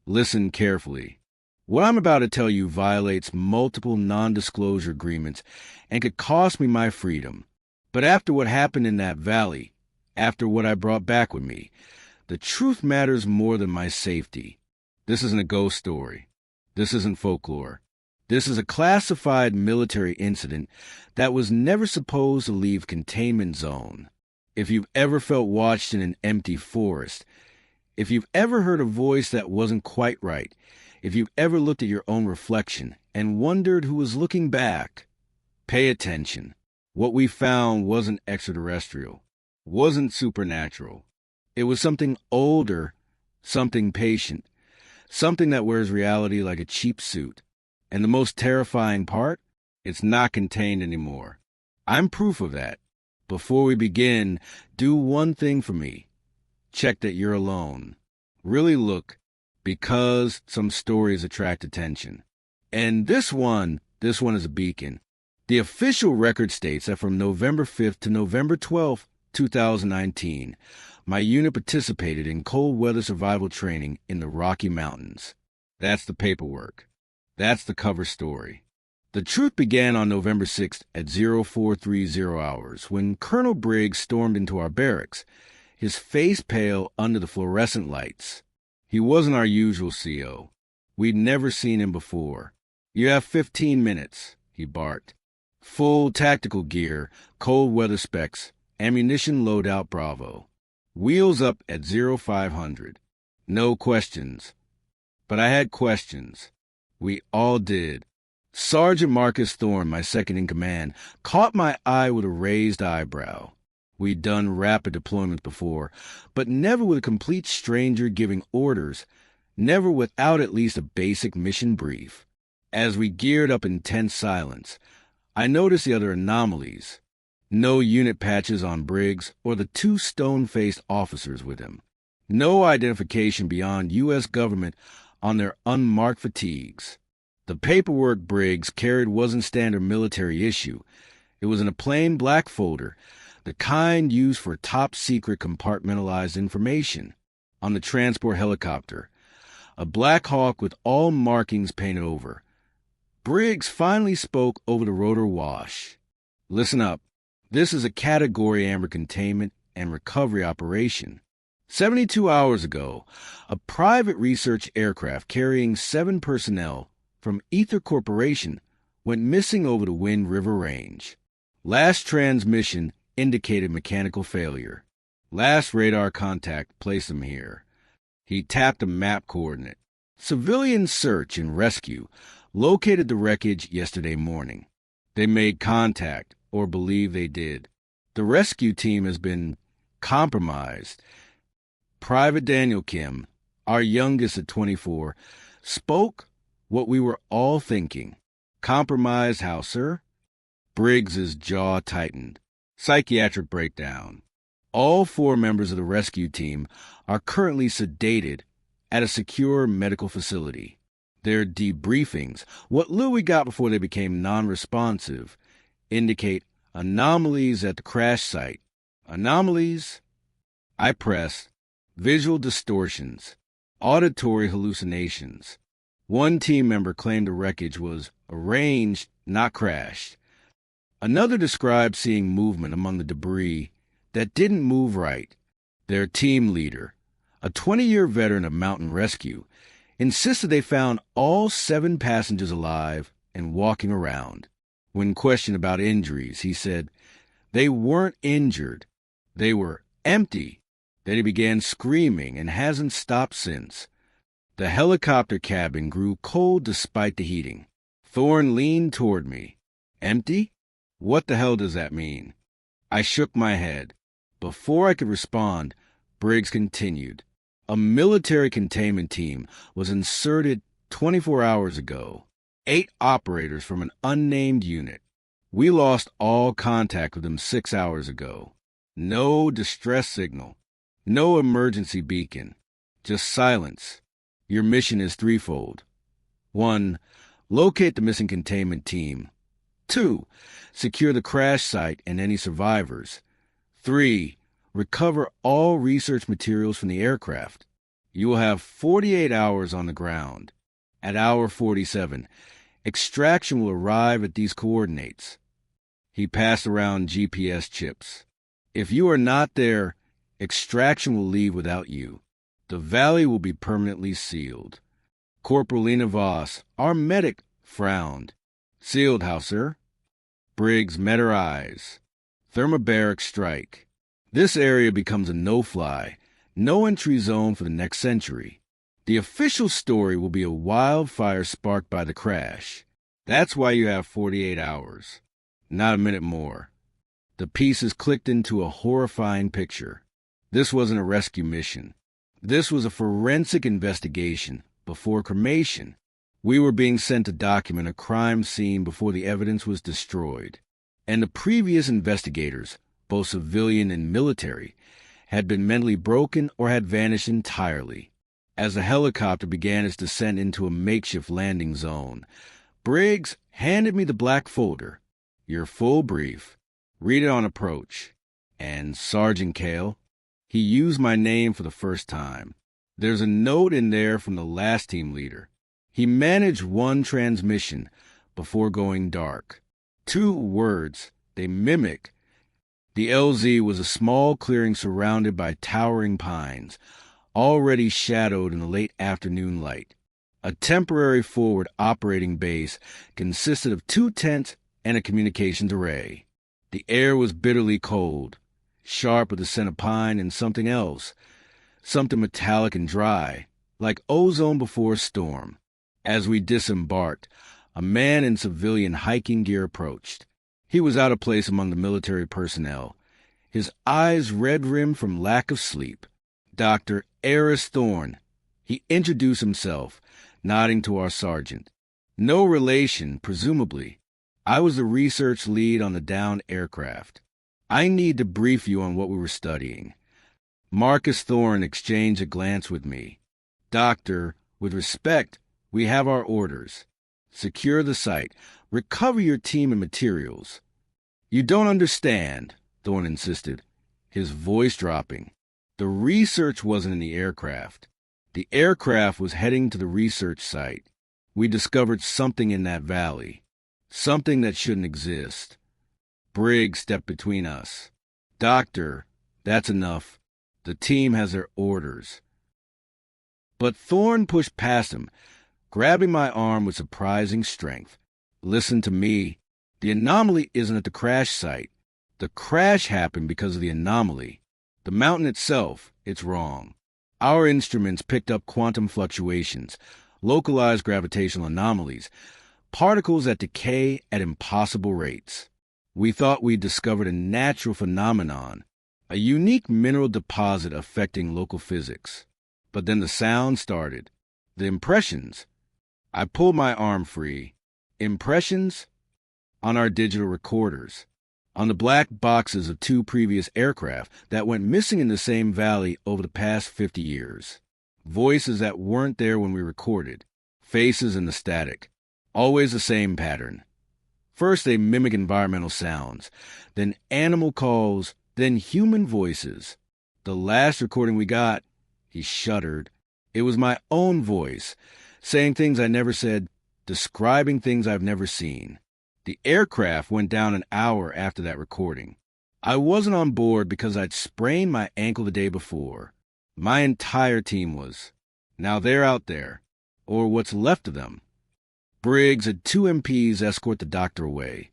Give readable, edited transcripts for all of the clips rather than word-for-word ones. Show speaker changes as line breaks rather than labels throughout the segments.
Listen carefully. What I'm about to tell you violates multiple non-disclosure agreements and could cost me my freedom. But after what happened in that valley, after what I brought back with me, the truth matters more than my safety. This isn't a ghost story. This isn't folklore. This is a classified military incident that was never supposed to leave containment zone. If you've ever felt watched in an empty forest, if you've ever heard a voice that wasn't quite right, if you've ever looked at your own reflection and wondered who was looking back, pay attention. What we found wasn't extraterrestrial, wasn't supernatural. It was something older, something patient, something that wears reality like a cheap suit. And the most terrifying part? It's not contained anymore. I'm proof of that. Before we begin, do one thing for me. Check that you're alone. Really look, because some stories attract attention. And this one is a beacon. The official record states that from November 5th to November 12th, 2019, my unit participated in cold weather survival training in the Rocky Mountains. That's the paperwork. That's the cover story. The truth began on November 6th at 0430 hours when Colonel Briggs stormed into our barracks, his face pale under the fluorescent lights. He wasn't our usual CO. We'd never seen him before. "You have 15 minutes, he barked. "Full tactical gear, cold weather specs, ammunition loadout Bravo. Wheels up at 0500. No questions." But I had questions. We all did. Sergeant Marcus Thorne, my second-in-command, caught my eye with a raised eyebrow. We'd done rapid deployments before, but never with a complete stranger giving orders, never without at least a basic mission brief. As we geared up in tense silence, I noticed the other anomalies. No unit patches on Briggs or the two stone-faced officers with him. No identification beyond U.S. government on their unmarked fatigues. The paperwork Briggs carried wasn't standard military issue. It was in a plain black folder, the kind used for top-secret compartmentalized information. On the transport helicopter, a Black Hawk with all markings painted over. Briggs finally spoke over the rotor wash. "Listen up. This is a Category Amber containment and recovery operation. 72 hours ago, a private research aircraft carrying 7 personnel from Ether Corporation went missing over the Wind River Range. Last transmission indicated mechanical failure. Last radar contact placed them here." He tapped a map coordinate. "Civilian search and rescue located the wreckage yesterday morning. They made contact, or believe they did. The rescue team has been compromised. Private Daniel Kim, our youngest at 24, spoke what we were all thinking. Compromised how, sir?" Briggs's jaw tightened. "Psychiatric breakdown. All 4 members of the rescue team are currently sedated at a secure medical facility. Their debriefings, what little we got before they became non-responsive, indicate anomalies at the crash site. Anomalies?" I pressed. "Visual distortions, auditory hallucinations. One team member claimed the wreckage was arranged, not crashed. Another described seeing movement among the debris that didn't move right. Their team leader, a 20-year veteran of mountain rescue, insisted they found all 7 passengers alive and walking around. When questioned about injuries, he said they weren't injured. They were empty. Then he began screaming and hasn't stopped since. The helicopter cabin grew cold despite the heating. Thorne leaned toward me. "Empty? What the hell does that mean?" I shook my head. Before I could respond, Briggs continued. "A military containment team was inserted 24 hours ago. 8 operators from an unnamed unit. We lost all contact with them 6 hours ago. No distress signal. No emergency beacon. Just silence. Your mission is threefold. 1. Locate the missing containment team. 2. Secure the crash site and any survivors. 3. Recover all research materials from the aircraft. You will have 48 hours on the ground. At hour 47, extraction will arrive at these coordinates. He passed around GPS chips. If you are not there, extraction will leave without you. The valley will be permanently sealed. Corporal Lena Voss, our medic, frowned. Sealed how, sir? Briggs met her eyes. Thermobaric strike. This area becomes a no-fly, no-entry zone for the next century. The official story will be a wildfire sparked by the crash. That's why you have 48 hours. Not a minute more. The pieces clicked into a horrifying picture. This wasn't a rescue mission. This was a forensic investigation before cremation. We were being sent to document a crime scene before the evidence was destroyed. And the previous investigators, both civilian and military, had been mentally broken or had vanished entirely. As the helicopter began its descent into a makeshift landing zone, Briggs handed me the black folder. Your full brief. Read it on approach. And Sergeant Cale, he used my name for the first time. There's a note in there from the last team leader. He managed one transmission before going dark. 2 words. They mimic. The LZ was a small clearing surrounded by towering pines, already shadowed in the late afternoon light. A temporary forward operating base consisted of 2 tents and a communications array. The air was bitterly cold, sharp with the scent of pine and something else, something metallic and dry, like ozone before a storm. As we disembarked, a man in civilian hiking gear approached. He was out of place among the military personnel, his eyes red-rimmed from lack of sleep. Dr. Eris Thorne. He introduced himself, nodding to our sergeant. No relation, presumably. I was the research lead on the downed aircraft. I need to brief you on what we were studying. Marcus Thorne exchanged a glance with me. Doctor, with respect, we have our orders. Secure the site. Recover your team and materials. You don't understand, Thorne insisted, his voice dropping. The research wasn't in the aircraft. The aircraft was heading to the research site. We discovered something in that valley. Something that shouldn't exist. Briggs stepped between us. Doctor, that's enough. The team has their orders. But Thorne pushed past him, grabbing my arm with surprising strength. Listen to me. The anomaly isn't at the crash site. The crash happened because of the anomaly. The mountain itself, it's wrong. Our instruments picked up quantum fluctuations, localized gravitational anomalies, particles that decay at impossible rates. We thought we'd discovered a natural phenomenon, a unique mineral deposit affecting local physics. But then the sound started. The impressions. I pulled my arm free. Impressions? On our digital recorders. On the black boxes of 2 previous aircraft that went missing in the same valley over the past 50 years. Voices that weren't there when we recorded. Faces in the static. Always the same pattern. First they mimic environmental sounds, then animal calls, then human voices. The last recording we got, he shuddered. It was my own voice, saying things I never said, describing things I've never seen. The aircraft went down an hour after that recording. I wasn't on board because I'd sprained my ankle the day before. My entire team was. Now they're out there, or what's left of them. Briggs had 2 MPs escort the doctor away,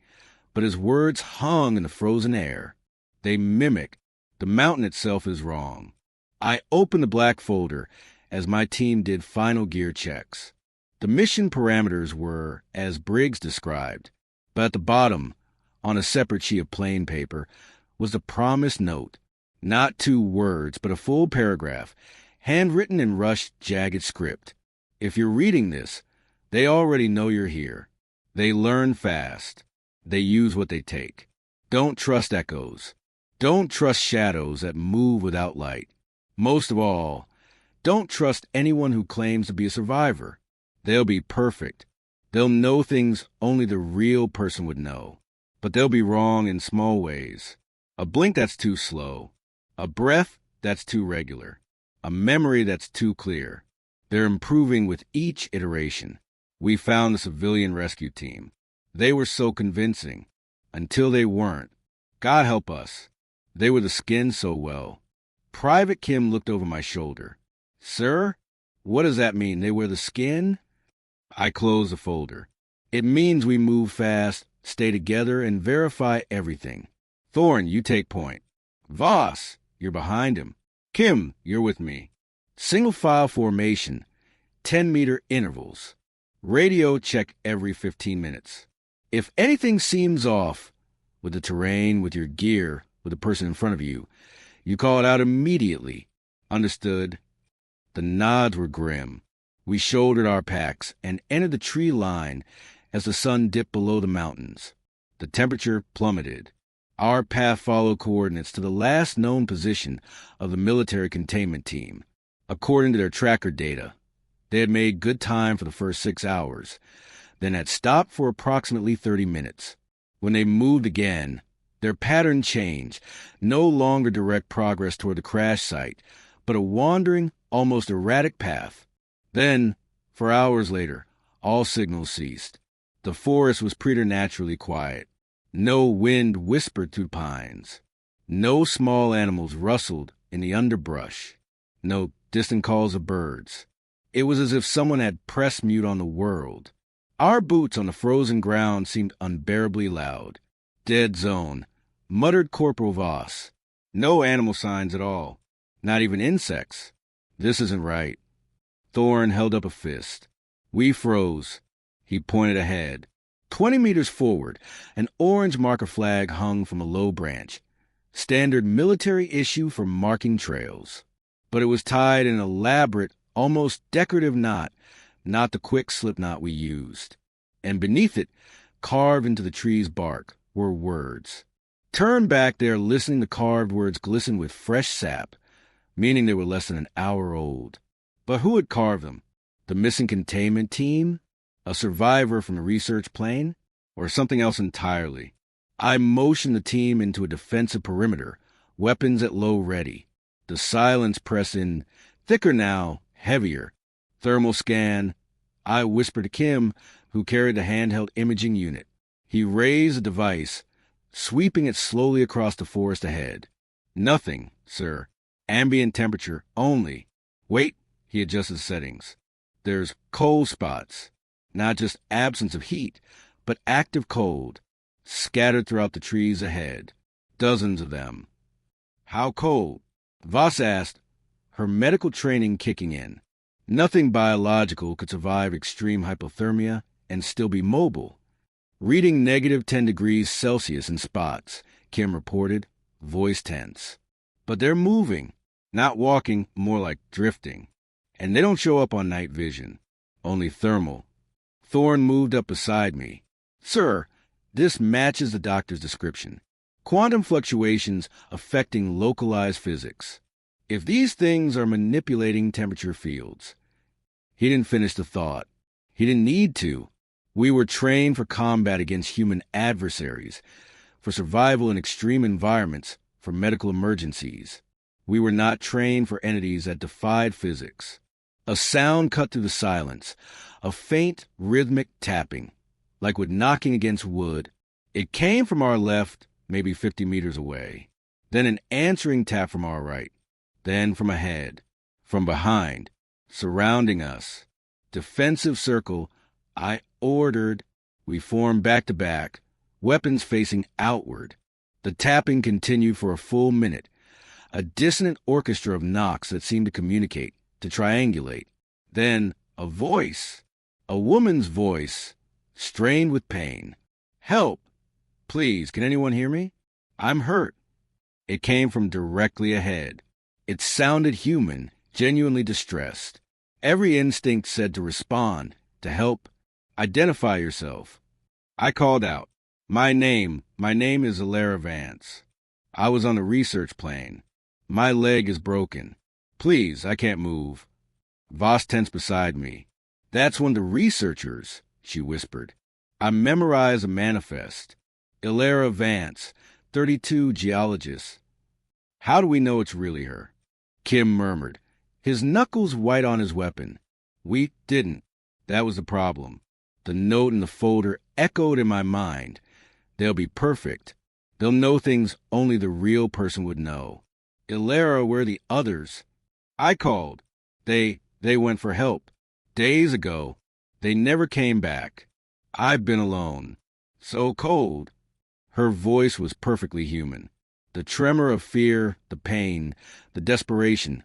but his words hung in the frozen air. They mimic. The mountain itself is wrong. I opened the black folder as my team did final gear checks. The mission parameters were, as Briggs described, but at the bottom, on a separate sheet of plain paper, was the promised note. Not 2 words, but a full paragraph, handwritten in rushed, jagged script. If you're reading this, they already know you're here. They learn fast. They use what they take. Don't trust echoes. Don't trust shadows that move without light. Most of all, don't trust anyone who claims to be a survivor. They'll be perfect. They'll know things only the real person would know. But they'll be wrong in small ways. A blink that's too slow. A breath that's too regular. A memory that's too clear. They're improving with each iteration. We found the civilian rescue team. They were so convincing. Until they weren't. God help us. They were the skin so well. Private Kim looked over my shoulder. Sir, what does that mean? They wear the skin? I closed the folder. It means we move fast, stay together, and verify everything. Thorne, you take point. Voss, you're behind him. Kim, you're with me. Single file formation, 10-meter intervals. Radio check every 15 minutes. If anything seems off, with the terrain, with your gear, with the person in front of you, you call it out immediately. Understood? The nods were grim. We shouldered our packs and entered the tree line as the sun dipped below the mountains. The temperature plummeted. Our path followed coordinates to the last known position of the military containment team. According to their tracker data, they had made good time for the first 6 hours, then had stopped for approximately 30 minutes. When they moved again, their pattern changed, no longer direct progress toward the crash site, but a wandering, almost erratic path. Then, for hours later, all signals ceased. The forest was preternaturally quiet. No wind whispered through pines. No small animals rustled in the underbrush. No distant calls of birds. It was as if someone had pressed mute on the world. Our boots on the frozen ground seemed unbearably loud. Dead zone, muttered Corporal Voss. No animal signs at all. Not even insects. This isn't right. Thorne held up a fist. We froze. He pointed ahead. 20 meters forward, an orange marker flag hung from a low branch. Standard military issue for marking trails. But it was tied in an elaborate, almost decorative knot, not the quick slip knot we used. And beneath it, carved into the tree's bark, were words. Turn back there, listening to carved words glisten with fresh sap, meaning they were less than an hour old. But who had carved them? The missing containment team? A survivor from the research plane? Or something else entirely? I motioned the team into a defensive perimeter, weapons at low ready. The silence pressed in, thicker now, heavier. Thermal scan. I whispered to Kim, who carried the handheld imaging unit. He raised the device, sweeping it slowly across the forest ahead. Nothing, sir. Ambient temperature only. Wait, he adjusted settings. There's cold spots. Not just absence of heat, but active cold, scattered throughout the trees ahead. Dozens of them. How cold? Voss asked, her medical training kicking in. Nothing biological could survive extreme hypothermia and still be mobile. Reading negative 10 degrees Celsius in spots, Kim reported, voice tense. But they're moving, not walking, more like drifting. And they don't show up on night vision, only thermal. Thorne moved up beside me. Sir, this matches the doctor's description. Quantum fluctuations affecting localized physics. If these things are manipulating temperature fields. He didn't finish the thought. He didn't need to. We were trained for combat against human adversaries, for survival in extreme environments, for medical emergencies. We were not trained for entities that defied physics. A sound cut through the silence, a faint, rhythmic tapping, like with knocking against wood. It came from our left, maybe 50 meters away. Then an answering tap from our right. Then from ahead, from behind, surrounding us. Defensive circle, I ordered. We formed back to back, weapons facing outward. The tapping continued for a full minute, a dissonant orchestra of knocks that seemed to communicate, to triangulate. Then a voice, a woman's voice, strained with pain. Help! Please, can anyone hear me? I'm hurt. It came from directly ahead. It sounded human, genuinely distressed. Every instinct said to respond, to help. Identify yourself. I called out. My name is Alara Vance. I was on the research plane. My leg is broken. Please, I can't move. Voss tensed beside me. That's one of the researchers, she whispered. I memorized a manifest. Alara Vance, 32 geologist. How do we know it's really her? Kim murmured. his knuckles white on his weapon. We didn't. That was the problem. The note in the folder echoed in my mind. They'll be perfect. They'll know things only the real person would know. Ilera, where are the others? I called. They went for help. Days ago. They never came back. I've been alone. So cold. Her voice was perfectly human. The tremor of fear, the pain, the desperation,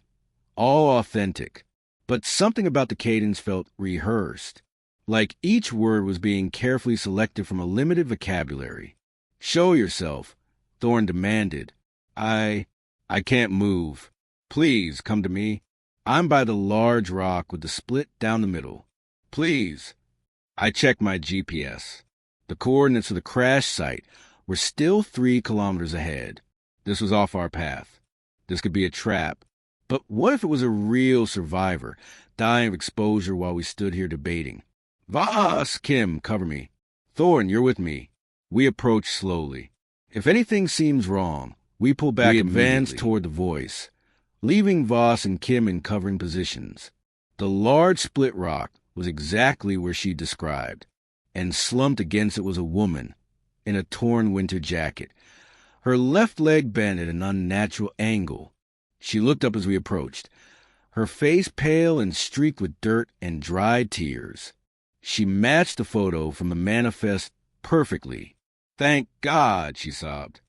all authentic. But something about the cadence felt rehearsed, like each word was being carefully selected from a limited vocabulary. Show yourself, Thorn demanded. I can't move. Please come to me. I'm by the large rock with the split down the middle. Please. I checked my GPS. The coordinates of the crash site were still 3 kilometers ahead. This was off our path. This could be a trap. But what if it was a real survivor, dying of exposure while we stood here debating? Voss! Kim, cover me. Thorn, you're with me. We approach slowly. If anything seems wrong, we pull back and advance toward the voice, leaving Voss and Kim in covering positions. The large split rock was exactly where she described, and slumped against it was a woman in a torn winter jacket, her left leg bent at an unnatural angle. She looked up as we approached, her face pale and streaked with dirt and dried tears. She matched the photo from the manifest perfectly. Thank God, she sobbed.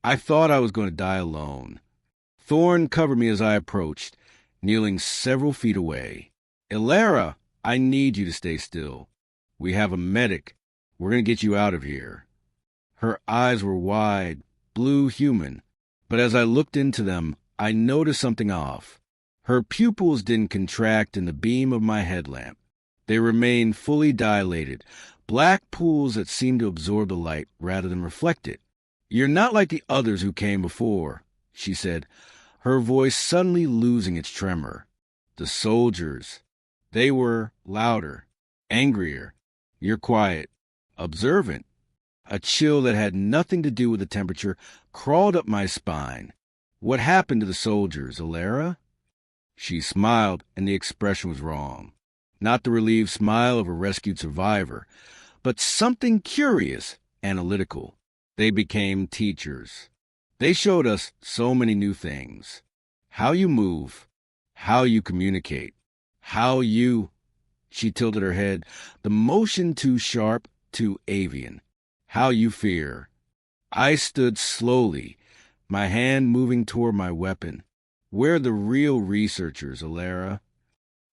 I thought I was going to die alone. Thorn covered me as I approached, kneeling several feet away. Ilera, I need you to stay still. We have a medic. We're going to get you out of here. Her eyes were wide, blue human, but as I looked into them, I noticed something off. Her pupils didn't contract in the beam of my headlamp. They remained fully dilated, black pools that seemed to absorb the light rather than reflect it. You're not like the others who came before, she said, her voice suddenly losing its tremor. The soldiers, they were louder, angrier. You're quiet, observant. A chill that had nothing to do with the temperature crawled up my spine. What happened to the soldiers, Ilera? She smiled, and the expression was wrong. Not the relieved smile of a rescued survivor, but something curious, analytical. They became teachers. They showed us so many new things. How you move, how you communicate, how you... She tilted her head, the motion too sharp, too avian. How you fear. I stood slowly, my hand moving toward my weapon. Where are the real researchers, Ilera?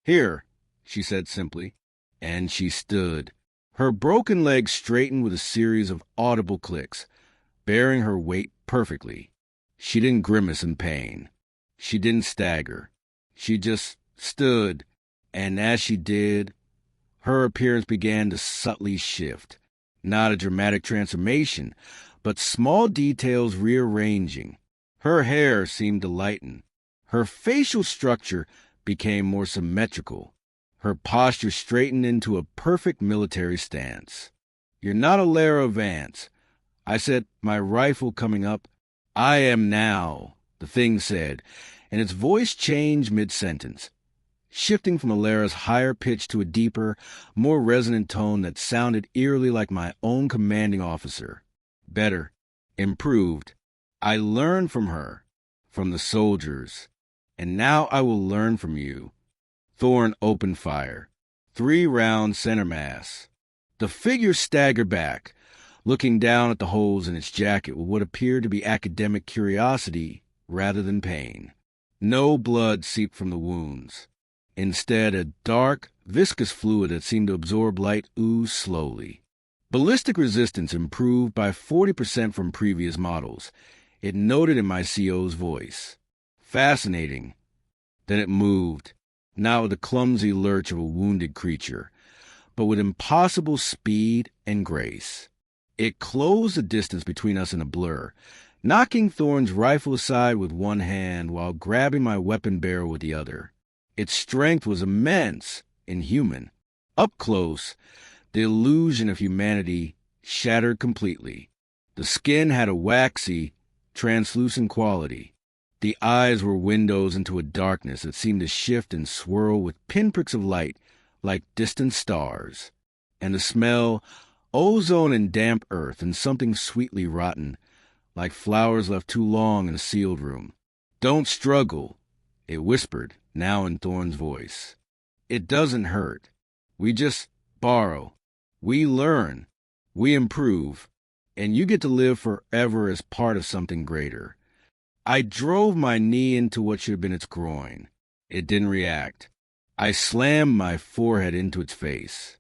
Here, she said simply, and she stood. Her broken legs straightened with a series of audible clicks, bearing her weight perfectly. She didn't grimace in pain. She didn't stagger. She just stood, and as she did, her appearance began to subtly shift. Not a dramatic transformation, but small details rearranging. Her hair seemed to lighten. Her facial structure became more symmetrical. Her posture straightened into a perfect military stance. You're not Ilera Vance. I said, my rifle coming up. I am now, the thing said, and its voice changed mid-sentence, shifting from Ilera's higher pitch to a deeper, more resonant tone that sounded eerily like my own commanding officer. Better, improved. I learned from her, from the soldiers, and now I will learn from you. Thorn opened fire. 3 rounds center mass. The figure staggered back, looking down at the holes in its jacket with what appeared to be academic curiosity rather than pain. No blood seeped from the wounds. Instead, a dark, viscous fluid that seemed to absorb light oozed slowly. Ballistic resistance improved by 40% from previous models. It noted in my CO's voice. Fascinating. Then it moved, not with the clumsy lurch of a wounded creature, but with impossible speed and grace. It closed the distance between us in a blur, knocking Thorn's rifle aside with one hand while grabbing my weapon barrel with the other. Its strength was immense, inhuman. Up close, the illusion of humanity shattered completely. The skin had a waxy, translucent quality. The eyes were windows into a darkness that seemed to shift and swirl with pinpricks of light like distant stars. And the smell, ozone and damp earth and something sweetly rotten, like flowers left too long in a sealed room. "Don't struggle," it whispered, now in Thorne's voice. "It doesn't hurt. We just borrow. We learn. We improve. And you get to live forever as part of something greater." I drove my knee into what should have been its groin. It didn't react. I slammed my forehead into its face.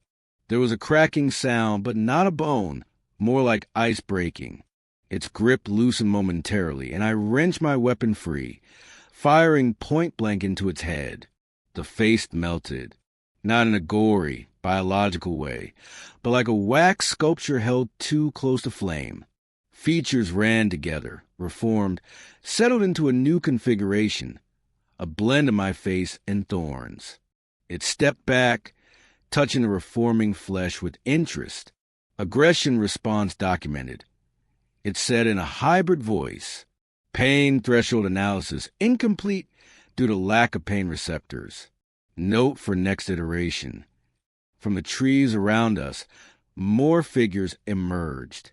There was a cracking sound, but not a bone, more like ice breaking. Its grip loosened momentarily, and I wrenched my weapon free, firing point-blank into its head. The face melted, not in a gory, biological way, but like a wax sculpture held too close to flame. Features ran together, reformed, settled into a new configuration, a blend of my face and Thorne's. It stepped back, touching the reforming flesh with interest. Aggression response documented. It said in a hybrid voice, "Pain threshold analysis incomplete due to lack of pain receptors. Note for next iteration." From the trees around us, more figures emerged.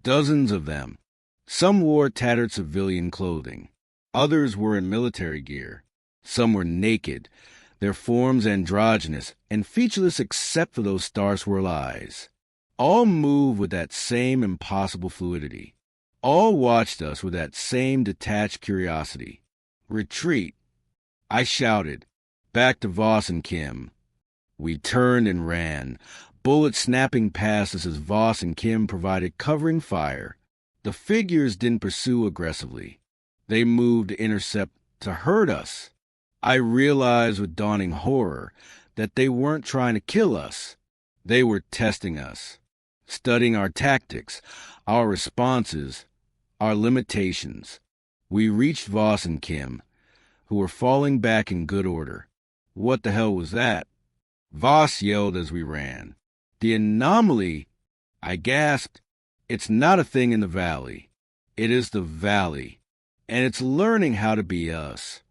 Dozens of them. Some wore tattered civilian clothing. Others were in military gear. Some were naked, their forms androgynous and featureless except for those star-swirl eyes. All moved with that same impossible fluidity. All watched us with that same detached curiosity. "Retreat," I shouted, back to Voss and Kim. We turned and ran, bullets snapping past us as Voss and Kim provided covering fire. The figures didn't pursue aggressively. They moved to intercept, to hurt us. I realized with dawning horror that they weren't trying to kill us. They were testing us, studying our tactics, our responses, our limitations. We reached Voss and Kim, who were falling back in good order. "What the hell was that?" Voss yelled as we ran. "The anomaly," I gasped. "It's not a thing in the valley. It is the valley, and it's learning how to be us."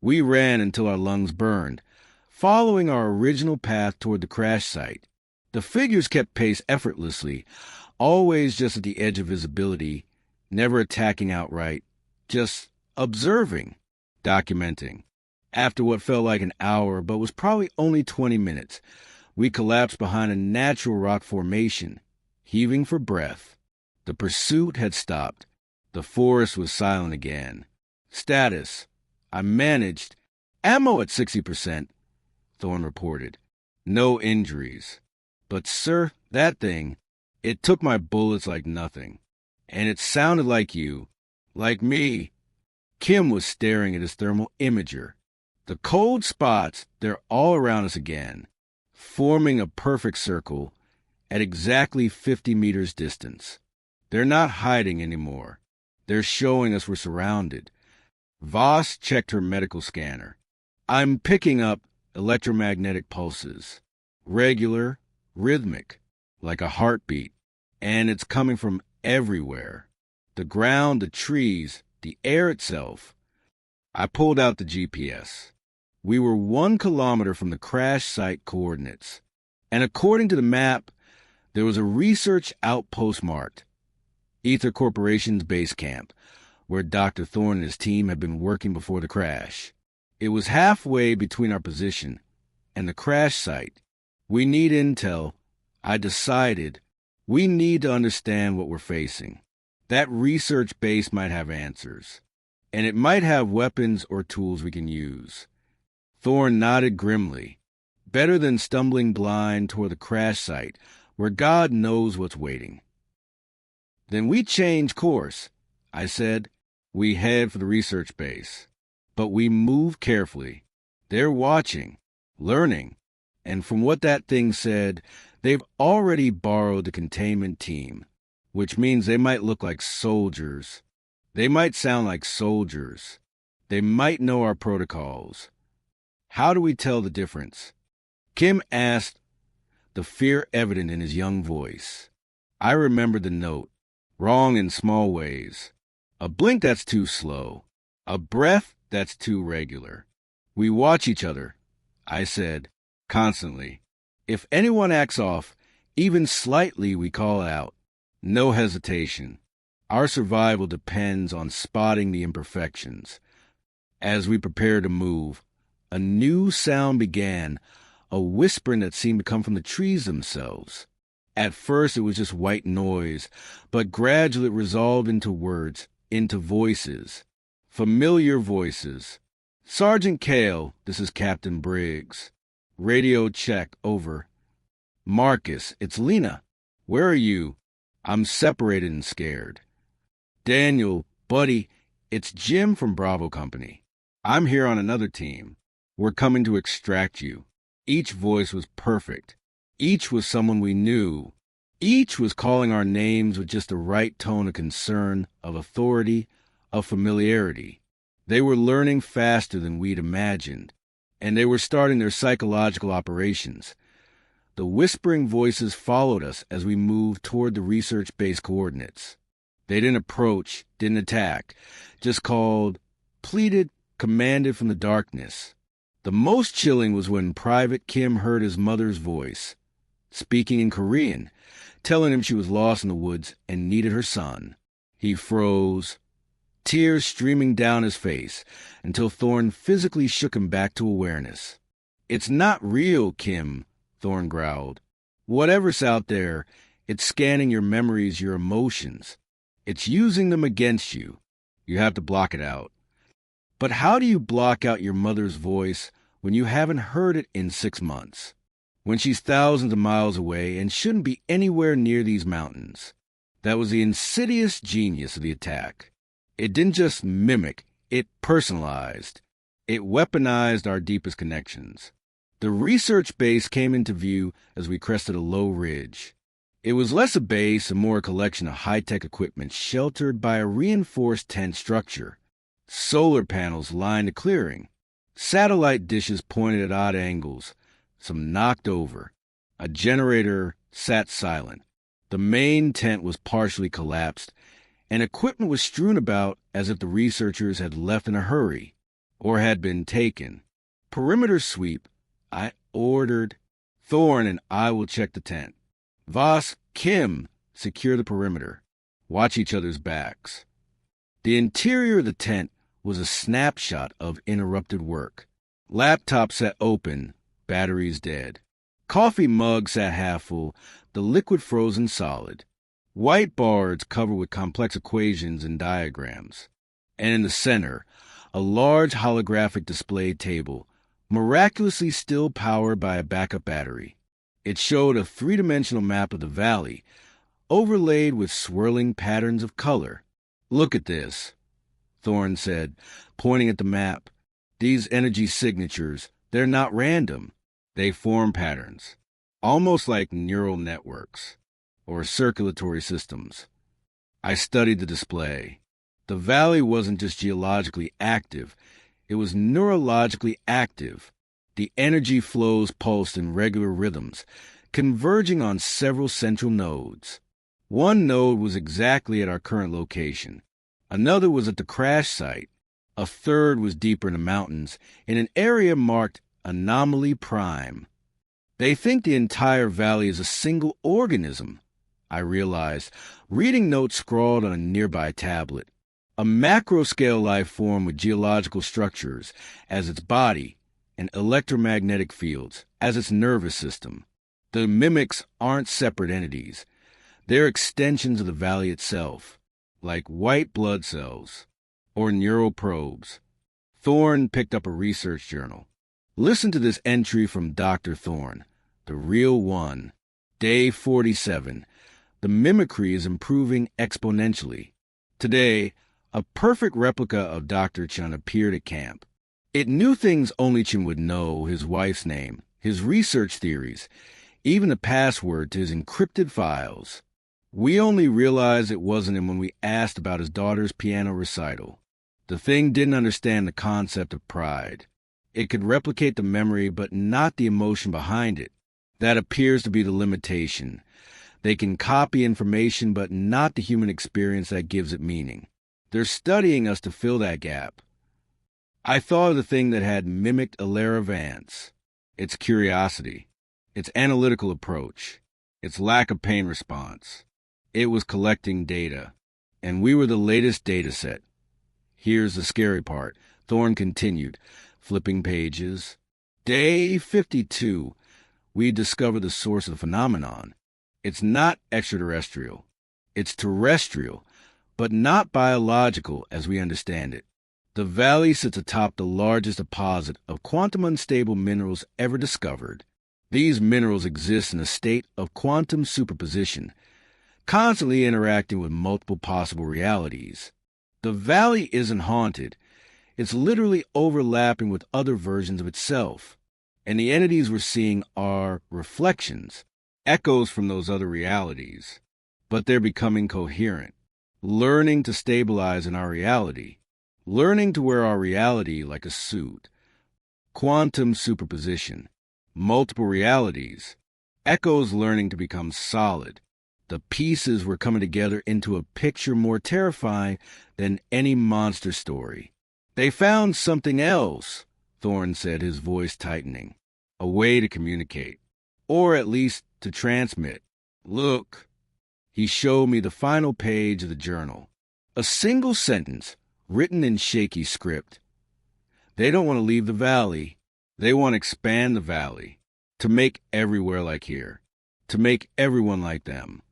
We ran until our lungs burned, following our original path toward the crash site. The figures kept pace effortlessly, always just at the edge of visibility, never attacking outright, just observing, documenting. After what felt like an hour, but was probably only 20 minutes, we collapsed behind a natural rock formation, heaving for breath. The pursuit had stopped. The forest was silent again. Status: I managed. Ammo at 60%, Thorne reported. No injuries. But, sir, that thing, it took my bullets like nothing. And it sounded like you. Like me. Kim was staring at his thermal imager. The cold spots, they're all around us again, forming a perfect circle at exactly 50 meters distance. They're not hiding anymore. They're showing us we're surrounded. Voss checked her medical scanner. "I'm picking up electromagnetic pulses. Regular, rhythmic, like a heartbeat. And it's coming from everywhere. The ground, the trees, the air itself." I pulled out the GPS. We were 1 kilometer from the crash site coordinates. And according to the map, there was a research outpost marked Ether Corporation's base camp, where Dr. Thorne and his team had been working before the crash. It was halfway between our position and the crash site. We need intel. I decided we need to understand what we're facing. That research base might have answers, and it might have weapons or tools we can use. Thorne nodded grimly. Better than stumbling blind toward the crash site, where God knows what's waiting. "Then we change course," I said. "We head for the research base. But we move carefully. They're watching, learning, and from what that thing said, they've already borrowed the containment team, which means they might look like soldiers. They might sound like soldiers. They might know our protocols. How do we tell the difference?" Kim asked, the fear evident in his young voice. I remembered the note. Wrong in small ways. A blink that's too slow. A breath that's too regular. We watch each other, I said, constantly. If anyone acts off, even slightly, we call out. No hesitation. Our survival depends on spotting the imperfections. As we prepare to move, a new sound began, a whispering that seemed to come from the trees themselves. At first it was just white noise, but gradually it resolved into words, into voices. Familiar voices. Sergeant Cale, this is Captain Briggs. Radio check, over. Marcus, it's Lena. Where are you? I'm separated and scared. Daniel, buddy, it's Jim from Bravo Company. I'm here on another team. We're coming to extract you. Each voice was perfect. Each was someone we knew. Each was calling our names with just the right tone of concern, of authority, of familiarity. They were learning faster than we'd imagined, and they were starting their psychological operations. The whispering voices followed us as we moved toward the research base coordinates. They didn't approach, didn't attack, just called, pleaded, commanded from the darkness. The most chilling was when Private Kim heard his mother's voice, speaking in Korean, telling him she was lost in the woods and needed her son. He froze, tears streaming down his face, until Thorne physically shook him back to awareness. It's not real, Kim, Thorne growled. Whatever's out there, it's scanning your memories, your emotions. It's using them against you. You have to block it out. But how do you block out your mother's voice when you haven't heard it in 6 months? When she's thousands of miles away and shouldn't be anywhere near these mountains? That was the insidious genius of the attack. It didn't just mimic, it personalized. It weaponized our deepest connections. The research base came into view as we crested a low ridge. It was less a base and more a collection of high-tech equipment sheltered by a reinforced tent structure. Solar panels lined the clearing. Satellite dishes pointed at odd angles, some knocked over. A generator sat silent. The main tent was partially collapsed, and equipment was strewn about as if the researchers had left in a hurry, or had been taken. Perimeter sweep, I ordered. Thorne and I will check the tent. Voss, Kim, secure the perimeter. Watch each other's backs. The interior of the tent was a snapshot of interrupted work. Laptop sat open, batteries dead. Coffee mug sat half full, the liquid frozen solid. Whiteboards covered with complex equations and diagrams. And in the center, a large holographic display table, miraculously still powered by a backup battery. It showed a three-dimensional map of the valley, overlaid with swirling patterns of color. Look at this, Thorne said, pointing at the map. These energy signatures, they're not random. They form patterns, almost like neural networks or circulatory systems. I studied the display. The valley wasn't just geologically active, it was neurologically active. The energy flows pulsed in regular rhythms, converging on several central nodes. One node was exactly at our current location. Another was at the crash site. A third was deeper in the mountains, in an area marked Anomaly Prime. They think the entire valley is a single organism, I realized, reading notes scrawled on a nearby tablet. A macro-scale life form with geological structures as its body and electromagnetic fields as its nervous system. The mimics aren't separate entities. They're extensions of the valley itself, like white blood cells or neural probes. Thorne picked up a research journal. Listen to this entry from Dr. Thorne, the real one. Day 47. The mimicry is improving exponentially. Today, a perfect replica of Dr. Chun appeared at camp. It knew things only Chun would know, his wife's name, his research theories, even the password to his encrypted files. We only realized it wasn't him when we asked about his daughter's piano recital. The thing didn't understand the concept of pride. It could replicate the memory, but not the emotion behind it. That appears to be the limitation. They can copy information, but not the human experience that gives it meaning. They're studying us to fill that gap. I thought of the thing that had mimicked Alara Vance, its curiosity, its analytical approach, its lack of pain response. It was collecting data, and we were the latest data set. Here's the scary part, Thorne continued, flipping pages. Day 52, we discovered the source of the phenomenon. It's not extraterrestrial. It's terrestrial, but not biological as we understand it. The valley sits atop the largest deposit of quantum unstable minerals ever discovered. These minerals exist in a state of quantum superposition, constantly interacting with multiple possible realities. The valley isn't haunted. It's literally overlapping with other versions of itself. And the entities we're seeing are reflections, echoes from those other realities. But they're becoming coherent, learning to stabilize in our reality, learning to wear our reality like a suit. Quantum superposition, multiple realities, echoes learning to become solid. The pieces were coming together into a picture more terrifying than any monster story. They found something else, Thorne said, his voice tightening. A way to communicate, or at least to transmit. Look. He showed me the final page of the journal. A single sentence, written in shaky script. They don't want to leave the valley. They want to expand the valley, to make everywhere like here, to make everyone like them.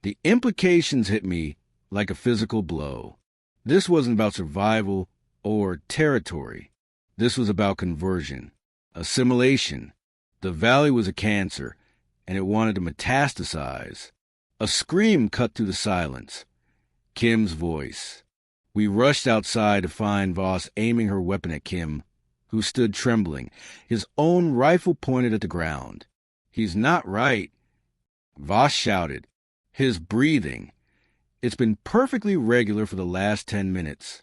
The implications hit me like a physical blow. This wasn't about survival or territory. This was about conversion, assimilation. The valley was a cancer, and it wanted to metastasize. A scream cut through the silence. Kim's voice. We rushed outside to find Voss aiming her weapon at Kim, who stood trembling, his own rifle pointed at the ground. He's not right, Voss shouted. His breathing. It's been perfectly regular for the last 10 minutes.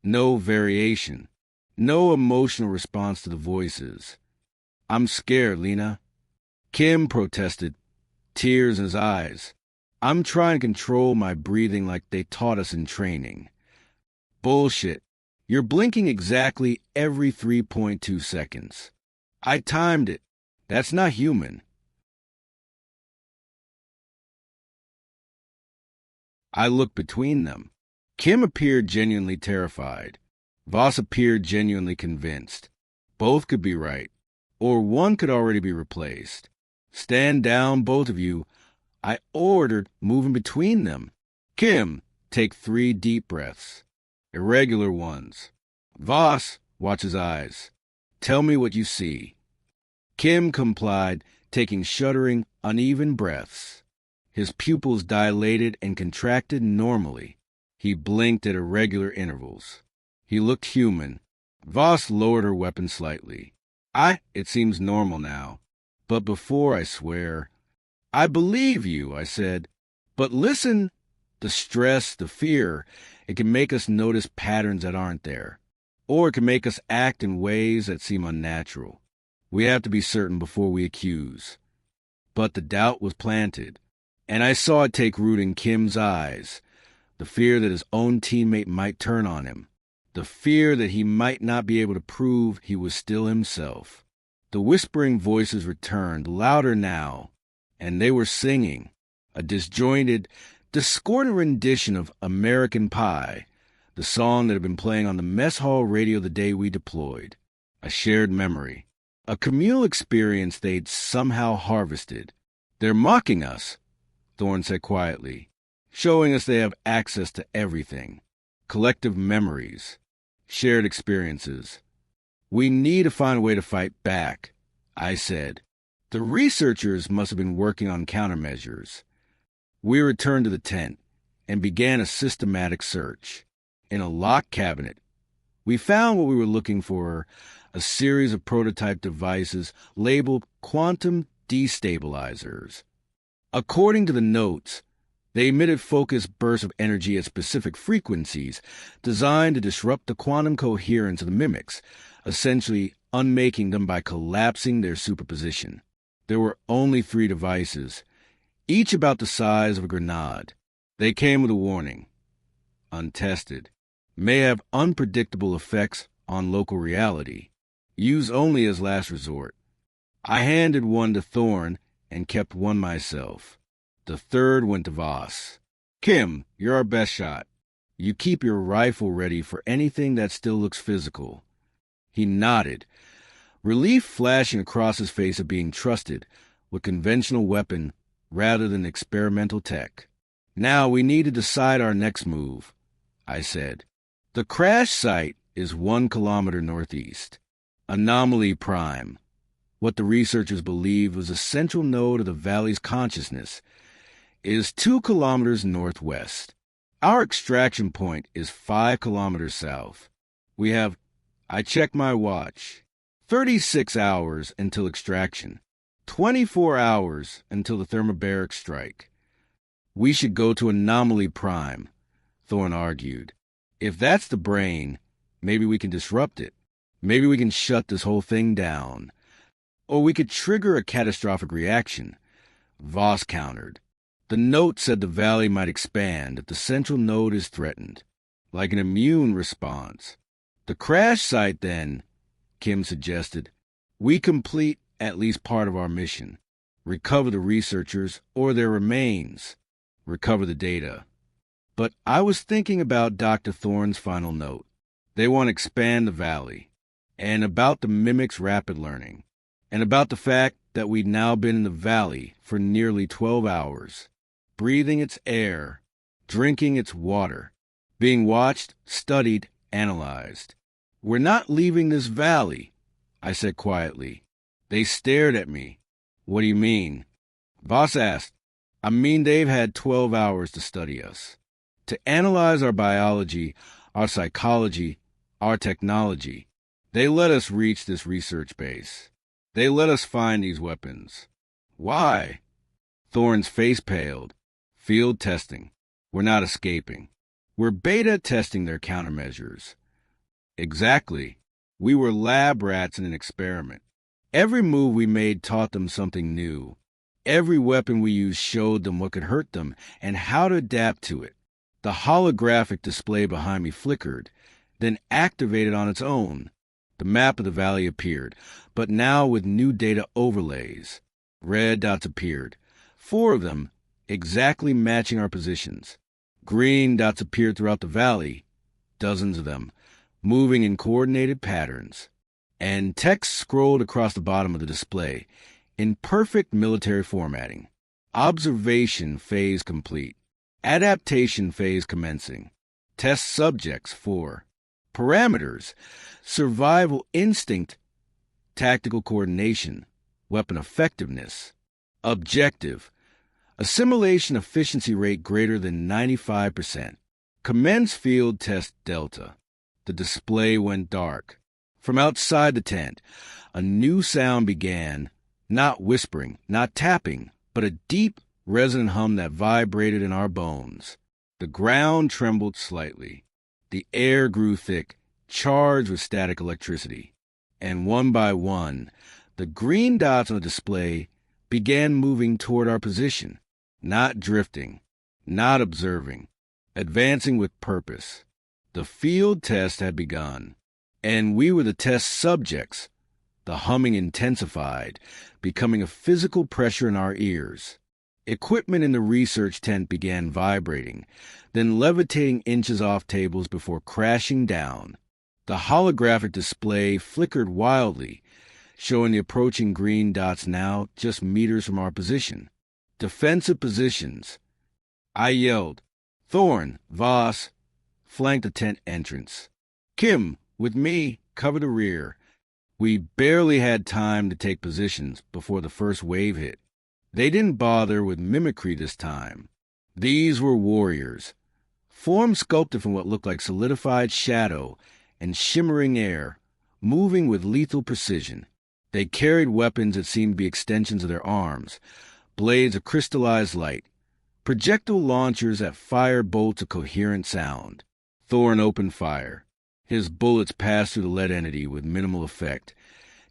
No variation. No emotional response to the voices. I'm scared, Lena. Kim protested, tears in his eyes. I'm trying to control my breathing like they taught us in training. Bullshit. You're blinking exactly every 3.2 seconds. I timed it. That's not human. I looked between them. Kim appeared genuinely terrified. Voss appeared genuinely convinced. Both could be right, or one could already be replaced. Stand down, both of you. I ordered, moving between them. Kim, take 3 deep breaths. Irregular ones. Voss, watch his eyes. Tell me what you see. Kim complied, taking shuddering, uneven breaths. His pupils dilated and contracted normally. He blinked at irregular intervals. He looked human. Voss lowered her weapon slightly. It seems normal now. But before, I swear. I believe you, I said. But listen, the stress, the fear, it can make us notice patterns that aren't there. Or it can make us act in ways that seem unnatural. We have to be certain before we accuse. But the doubt was planted, and I saw it take root in Kim's eyes. The fear that his own teammate might turn on him. The fear that he might not be able to prove he was still himself. The whispering voices returned, louder now, and they were singing, a disjointed, discordant rendition of American Pie, the song that had been playing on the mess hall radio the day we deployed. A shared memory, a communal experience they'd somehow harvested. They're mocking us, Thorne said quietly, showing us they have access to everything. Collective memories, shared experiences. We need to find a way to fight back, I said. The researchers must have been working on countermeasures. We returned to the tent and began a systematic search. In a locked cabinet, we found what we were looking for, a series of prototype devices labeled quantum destabilizers. According to the notes, they emitted focused bursts of energy at specific frequencies designed to disrupt the quantum coherence of the mimics, essentially unmaking them by collapsing their superposition. There were only 3 devices, each about the size of a grenade. They came with a warning. Untested. May have unpredictable effects on local reality. Use only as last resort. I handed one to Thorn and kept one myself. The third went to Voss. Kim, you're our best shot. You keep your rifle ready for anything that still looks physical. He nodded, relief flashing across his face of being trusted with conventional weapon rather than experimental tech. Now we need to decide our next move, I said. The crash site is 1 kilometer northeast. Anomaly Prime, what the researchers believe was a central node of the valley's consciousness, is 2 kilometers northwest. Our extraction point is 5 kilometers south. We have, I checked my watch, 36 hours until extraction, 24 hours until the thermobaric strike. We should go to Anomaly Prime, Thorn argued. If that's the brain, maybe we can disrupt it. Maybe we can shut this whole thing down. Or we could trigger a catastrophic reaction, Voss countered. The note said the valley might expand if the central node is threatened, like an immune response. The crash site, then, Kim suggested. We complete at least part of our mission. Recover the researchers or their remains. Recover the data. But I was thinking about Dr. Thorne's final note. They want to expand the valley, and about the mimic's rapid learning, and about the fact that we'd now been in the valley for nearly 12 hours, breathing its air, drinking its water, being watched, studied, analyzed. We're not leaving this valley, I said quietly. They stared at me. What do you mean? Voss asked. I mean they've had 12 hours to study us, to analyze our biology, our psychology, our technology. They let us reach this research base. They let us find these weapons. Why? Thorn's face paled. Field testing. We're not escaping. We're beta testing their countermeasures. Exactly. We were lab rats in an experiment. Every move we made taught them something new. Every weapon we used showed them what could hurt them and how to adapt to it. The holographic display behind me flickered, then activated on its own. The map of the valley appeared, but now with new data overlays. Red dots appeared, 4 of them exactly matching our positions. Green dots appeared throughout the valley, dozens of them, moving in coordinated patterns. And text scrolled across the bottom of the display, in perfect military formatting. Observation phase complete. Adaptation phase commencing. Test subjects 4. Parameters: survival instinct, tactical coordination, weapon effectiveness. Objective: assimilation efficiency rate greater than 95%. Commence field test Delta. The display went dark. From outside the tent, a new sound began, not whispering, not tapping, but a deep, resonant hum that vibrated in our bones. The ground trembled slightly. The air grew thick, charged with static electricity. And one by one, the green dots on the display began moving toward our position, not drifting, not observing, advancing with purpose. The field test had begun, and we were the test subjects. The humming intensified, becoming a physical pressure in our ears. Equipment in the research tent began vibrating, then levitating inches off tables before crashing down. The holographic display flickered wildly, showing the approaching green dots now just meters from our position. Defensive positions. I yelled. Thorn, Voss, flanked the tent entrance. Kim, with me, cover the rear. We barely had time to take positions before the first wave hit. They didn't bother with mimicry this time. These were warriors, forms sculpted from what looked like solidified shadow and shimmering air, moving with lethal precision. They carried weapons that seemed to be extensions of their arms, blades of crystallized light, projectile launchers that fired bolts of coherent sound. Thorn opened fire. His bullets passed through the lead entity with minimal effect,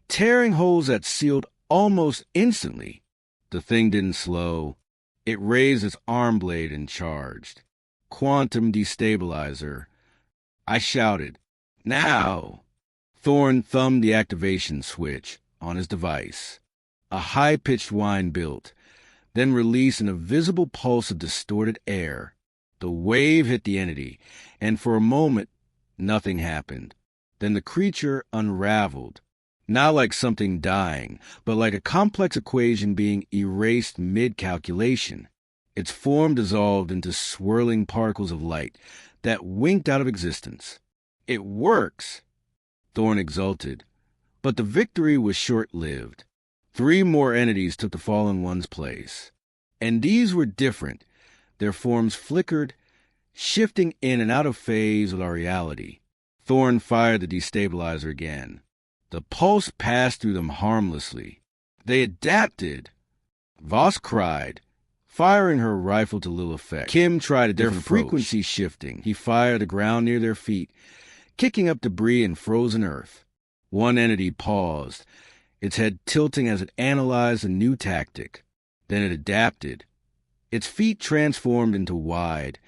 tearing holes that sealed almost instantly. The thing didn't slow. It raised its arm blade and charged. Quantum destabilizer. I shouted, Now! Thorn thumbed the activation switch on his device. A high-pitched whine built, then released an invisible pulse of distorted air. The wave hit the entity, and for a moment, nothing happened. Then the creature unraveled, not like something dying, but like a complex equation being erased mid-calculation. Its form dissolved into swirling particles of light that winked out of existence. "It works!" Thorn exulted. But the victory was short-lived. 3 more entities took the fallen one's place. And these were different. Their forms flickered, shifting in and out of phase with our reality. Thorn fired the destabilizer again. The pulse passed through them harmlessly. "They adapted!" Voss cried, firing her rifle to little effect. Kim tried a different approach. Their frequency shifting. He fired the ground near their feet, kicking up debris and frozen earth. One entity paused, its head tilting as it analyzed a new tactic. Then it adapted. Its feet transformed into wide,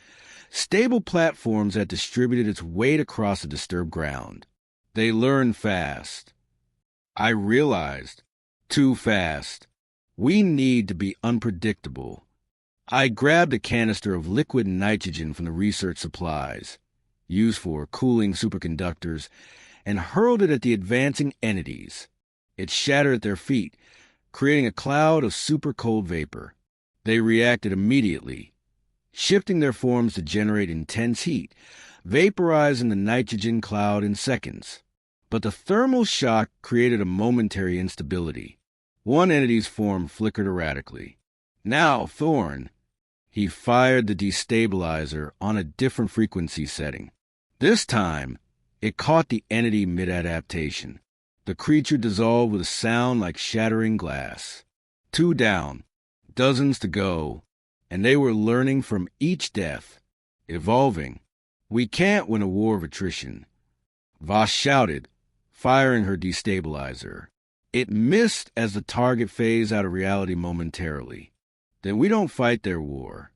stable platforms that distributed its weight across the disturbed ground. They learned fast. I realized, too fast. We need to be unpredictable. I grabbed a canister of liquid nitrogen from the research supplies, used for cooling superconductors, and hurled it at the advancing entities. It shattered at their feet, creating a cloud of super-cold vapor. They reacted immediately, shifting their forms to generate intense heat, vaporizing the nitrogen cloud in seconds. But the thermal shock created a momentary instability. One entity's form flickered erratically. "Now, Thorn!" He fired the destabilizer on a different frequency setting. This time, it caught the entity mid-adaptation. The creature dissolved with a sound like shattering glass. 2 down, dozens to go, and they were learning from each death, evolving. "We can't win a war of attrition." Voss shouted, firing her destabilizer. It missed as the target phased out of reality momentarily. "Then we don't fight their war."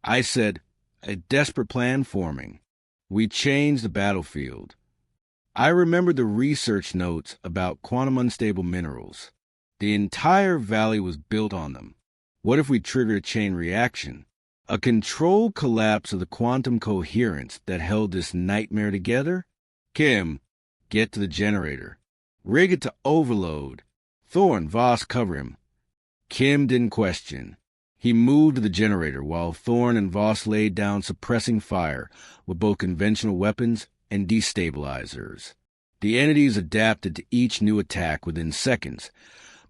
I said, a desperate plan forming. We changed the battlefield. I remembered the research notes about quantum unstable minerals. The entire valley was built on them. What if we triggered a chain reaction? A controlled collapse of the quantum coherence that held this nightmare together? "Kim, get to the generator. Rig it to overload. Thorn, Voss, cover him." Kim didn't question. He moved to the generator while Thorn and Voss laid down suppressing fire with both conventional weapons and destabilizers. The entities adapted to each new attack within seconds,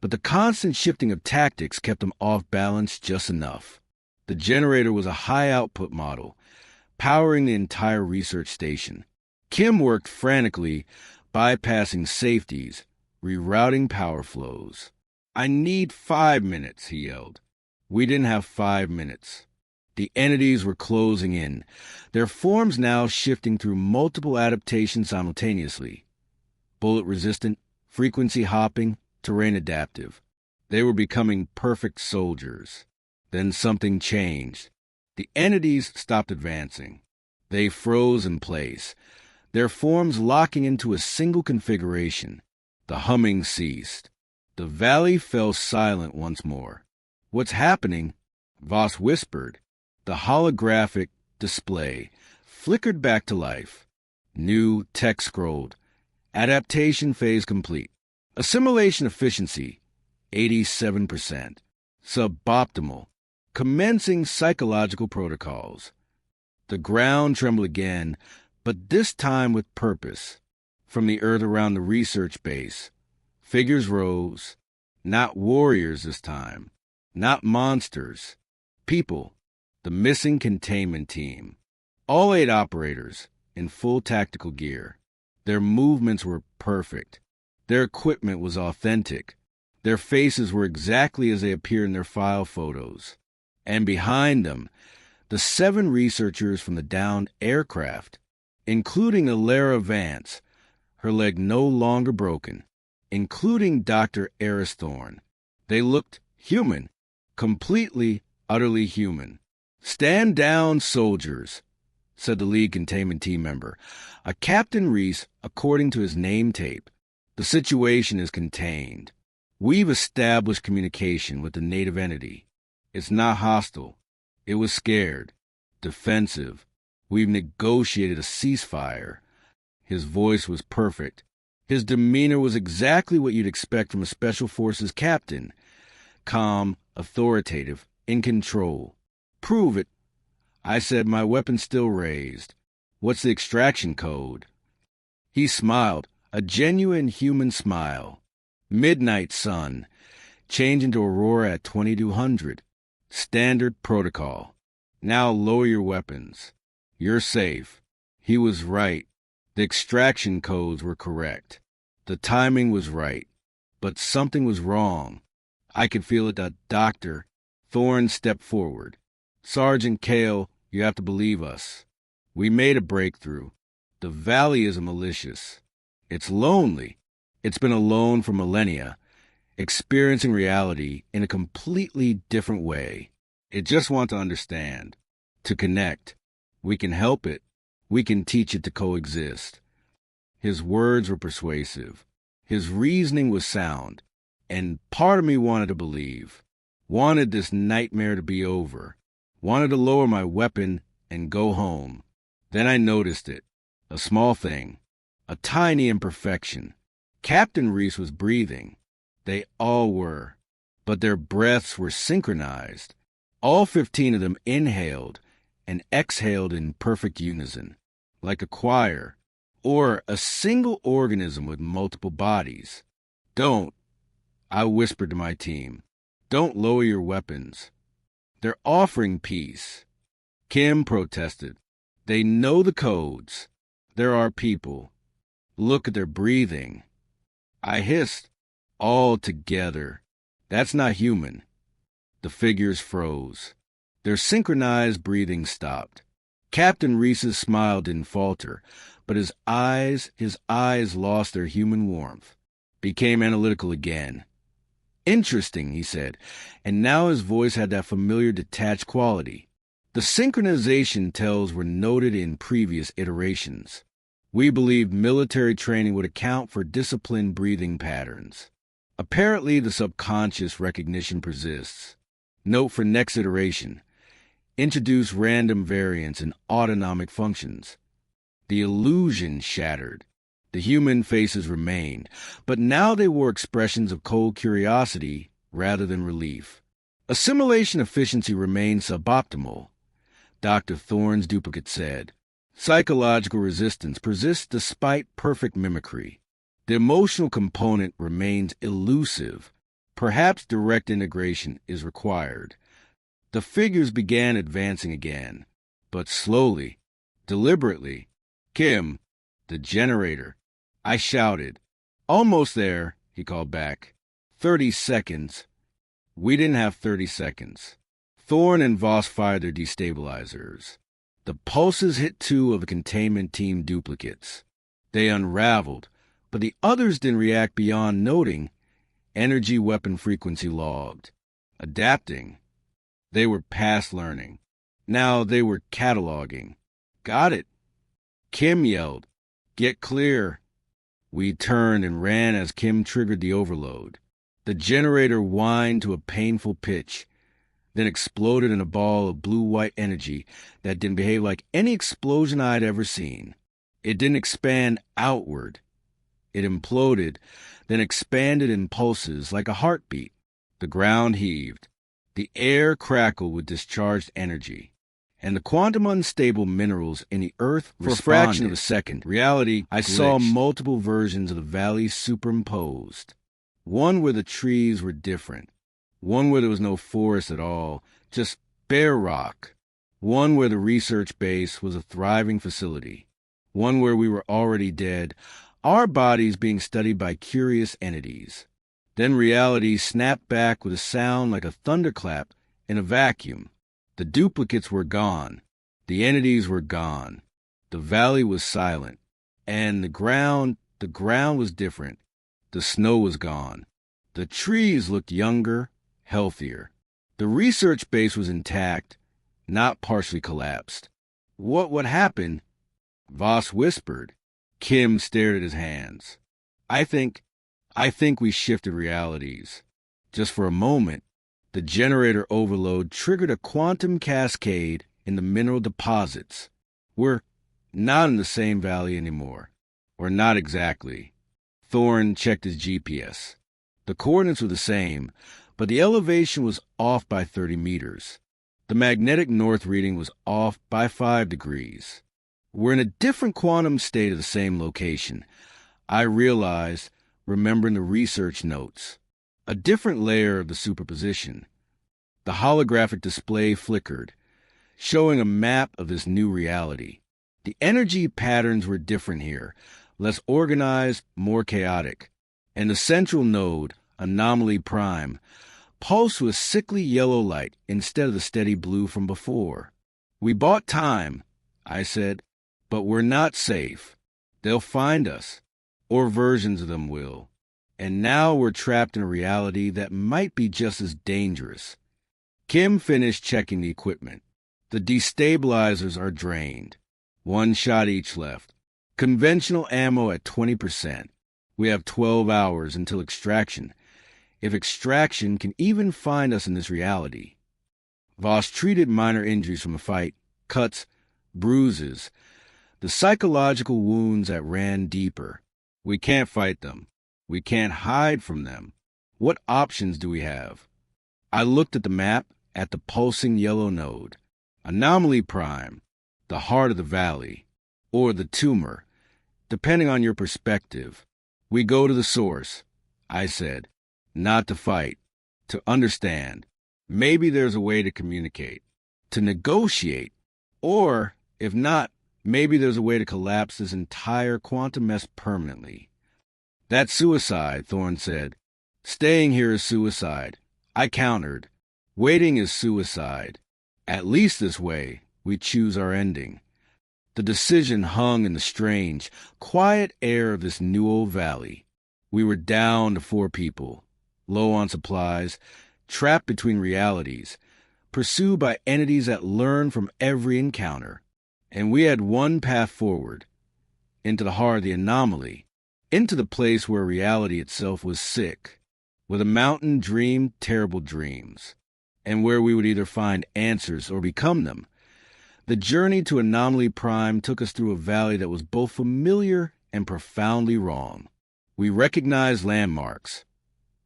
but the constant shifting of tactics kept them off balance just enough. The generator was a high-output model, powering the entire research station. Kim worked frantically, bypassing safeties, rerouting power flows. "I need 5 minutes," he yelled. We didn't have 5 minutes. The entities were closing in, their forms now shifting through multiple adaptations simultaneously. Bullet-resistant, frequency-hopping, terrain-adaptive. They were becoming perfect soldiers. Then something changed. The entities stopped advancing. They froze in place, their forms locking into a single configuration. The humming ceased. The valley fell silent once more. "What's happening?" Voss whispered. The holographic display flickered back to life. New text scrolled. "Adaptation phase complete. Assimilation efficiency, 87%. Suboptimal. Commencing psychological protocols." The ground trembled again, but this time with purpose. From the earth around the research base, figures rose. Not warriors this time. Not monsters. People. The missing containment team. All 8 operators, in full tactical gear. Their movements were perfect. Their equipment was authentic. Their faces were exactly as they appeared in their file photos. And behind them, the 7 researchers from the downed aircraft, including Alara Vance, her leg no longer broken, including Dr. Eris Thorn. They looked human. Completely, utterly human. "Stand down, soldiers," said the lead containment team member. Captain Reese, according to his name tape, the situation is contained. We've established communication with the native entity. It's not hostile. It was scared, defensive. We've negotiated a ceasefire. His voice was perfect. His demeanor was exactly what you'd expect from a Special Forces captain. Calm, authoritative, in control. Prove it. I said, my weapon's still raised. What's the extraction code? He smiled, a genuine human smile. Midnight sun. Change into Aurora at 2200. Standard protocol. Now lower your weapons. You're safe. He was right. The extraction codes were correct. The timing was right. But something was wrong. I could feel it. Doctor. Thorne stepped forward. Sergeant Kale, you have to believe us. We made a breakthrough. The valley isn't malicious. It's lonely. It's been alone for millennia, experiencing reality in a completely different way. It just wants to understand, to connect. We can help it. We can teach it to coexist. His words were persuasive. His reasoning was sound. And part of me wanted to believe, wanted this nightmare to be over, wanted to lower my weapon and go home. Then I noticed it. A small thing. A tiny imperfection. Captain Reese was breathing. They all were. But their breaths were synchronized. All 15 of them inhaled and exhaled in perfect unison, like a choir, or a single organism with multiple bodies. Don't, I whispered to my team, don't lower your weapons. They're offering peace. Kim protested. They know the codes. They're our people. Look at their breathing. I hissed, all together. That's not human. The figures froze. Their synchronized breathing stopped. Captain Reese's smile didn't falter, but his eyes lost their human warmth, became analytical again. Interesting, he said, and now his voice had that familiar detached quality. The synchronization tells were noted in previous iterations. We believed military training would account for disciplined breathing patterns. Apparently, the subconscious recognition persists. Note for next iteration. Introduce random variants in autonomic functions. The illusion shattered. The human faces remained, but now they wore expressions of cold curiosity rather than relief. Assimilation efficiency remained suboptimal, Dr. Thorne's duplicate said. Psychological resistance persists despite perfect mimicry. The emotional component remains elusive. Perhaps direct integration is required. The figures began advancing again, but slowly, deliberately. Kim, the generator. I shouted. Almost there, he called back. 30 seconds. We didn't have 30 seconds. Thorne and Voss fired their destabilizers. The pulses hit 2 of the containment team duplicates. They unraveled, but the others didn't react beyond noting energy weapon frequency logged. Adapting. They were past learning. Now they were cataloging. Got it. Kim yelled, "Get clear." We turned and ran as Kim triggered the overload. The generator whined to a painful pitch, then exploded in a ball of blue-white energy that didn't behave like any explosion I'd ever seen. It didn't expand outward. It imploded, then expanded in pulses like a heartbeat. The ground heaved. The air crackled with discharged energy. And the quantum unstable minerals in the earth for a fraction of a second. Reality, I saw multiple versions of the valley superimposed. One where the trees were different. One where there was no forest at all, just bare rock. One where the research base was a thriving facility. One where we were already dead, our bodies being studied by curious entities. Then reality snapped back with a sound like a thunderclap in a vacuum. The duplicates were gone. The entities were gone. The valley was silent. And the ground was different. The snow was gone. The trees looked younger, healthier. The research base was intact, not partially collapsed. What happened? Voss whispered. Kim stared at his hands. I think we shifted realities. Just for a moment, the generator overload triggered a quantum cascade in the mineral deposits. We're not in the same valley anymore. Or not exactly. Thorne checked his GPS. The coordinates were the same, but the elevation was off by 30 meters. The magnetic north reading was off by 5 degrees. We're in a different quantum state of the same location. I realized, remembering the research notes. A different layer of the superposition. The holographic display flickered, showing a map of this new reality. The energy patterns were different here, less organized, more chaotic. And the central node, Anomaly Prime, pulsed with sickly yellow light instead of the steady blue from before. We bought time, I said, but we're not safe. They'll find us, or versions of them will. And now we're trapped in a reality that might be just as dangerous. Kim finished checking the equipment. The destabilizers are drained. 1 shot each left. Conventional ammo at 20%. We have 12 hours until extraction. If extraction can even find us in this reality. Voss treated minor injuries from the fight, cuts, bruises, the psychological wounds that ran deeper. We can't fight them. We can't hide from them. What options do we have? I looked at the map, at the pulsing yellow node. Anomaly Prime, the heart of the valley, or the tumor, depending on your perspective. We go to the source, I said, not to fight, to understand. Maybe there's a way to communicate, to negotiate, or, if not, maybe there's a way to collapse this entire quantum mess permanently. That's suicide, Thorne said. Staying here is suicide. I countered. Waiting is suicide. At least this way, we choose our ending. The decision hung in the strange, quiet air of this new old valley. We were down to 4 people, low on supplies, trapped between realities, pursued by entities that learn from every encounter. And we had one path forward, into the heart of the anomaly, into the place where reality itself was sick, where the mountain dreamed terrible dreams, and where we would either find answers or become them. The journey to Anomaly Prime took us through a valley that was both familiar and profoundly wrong. We recognized landmarks,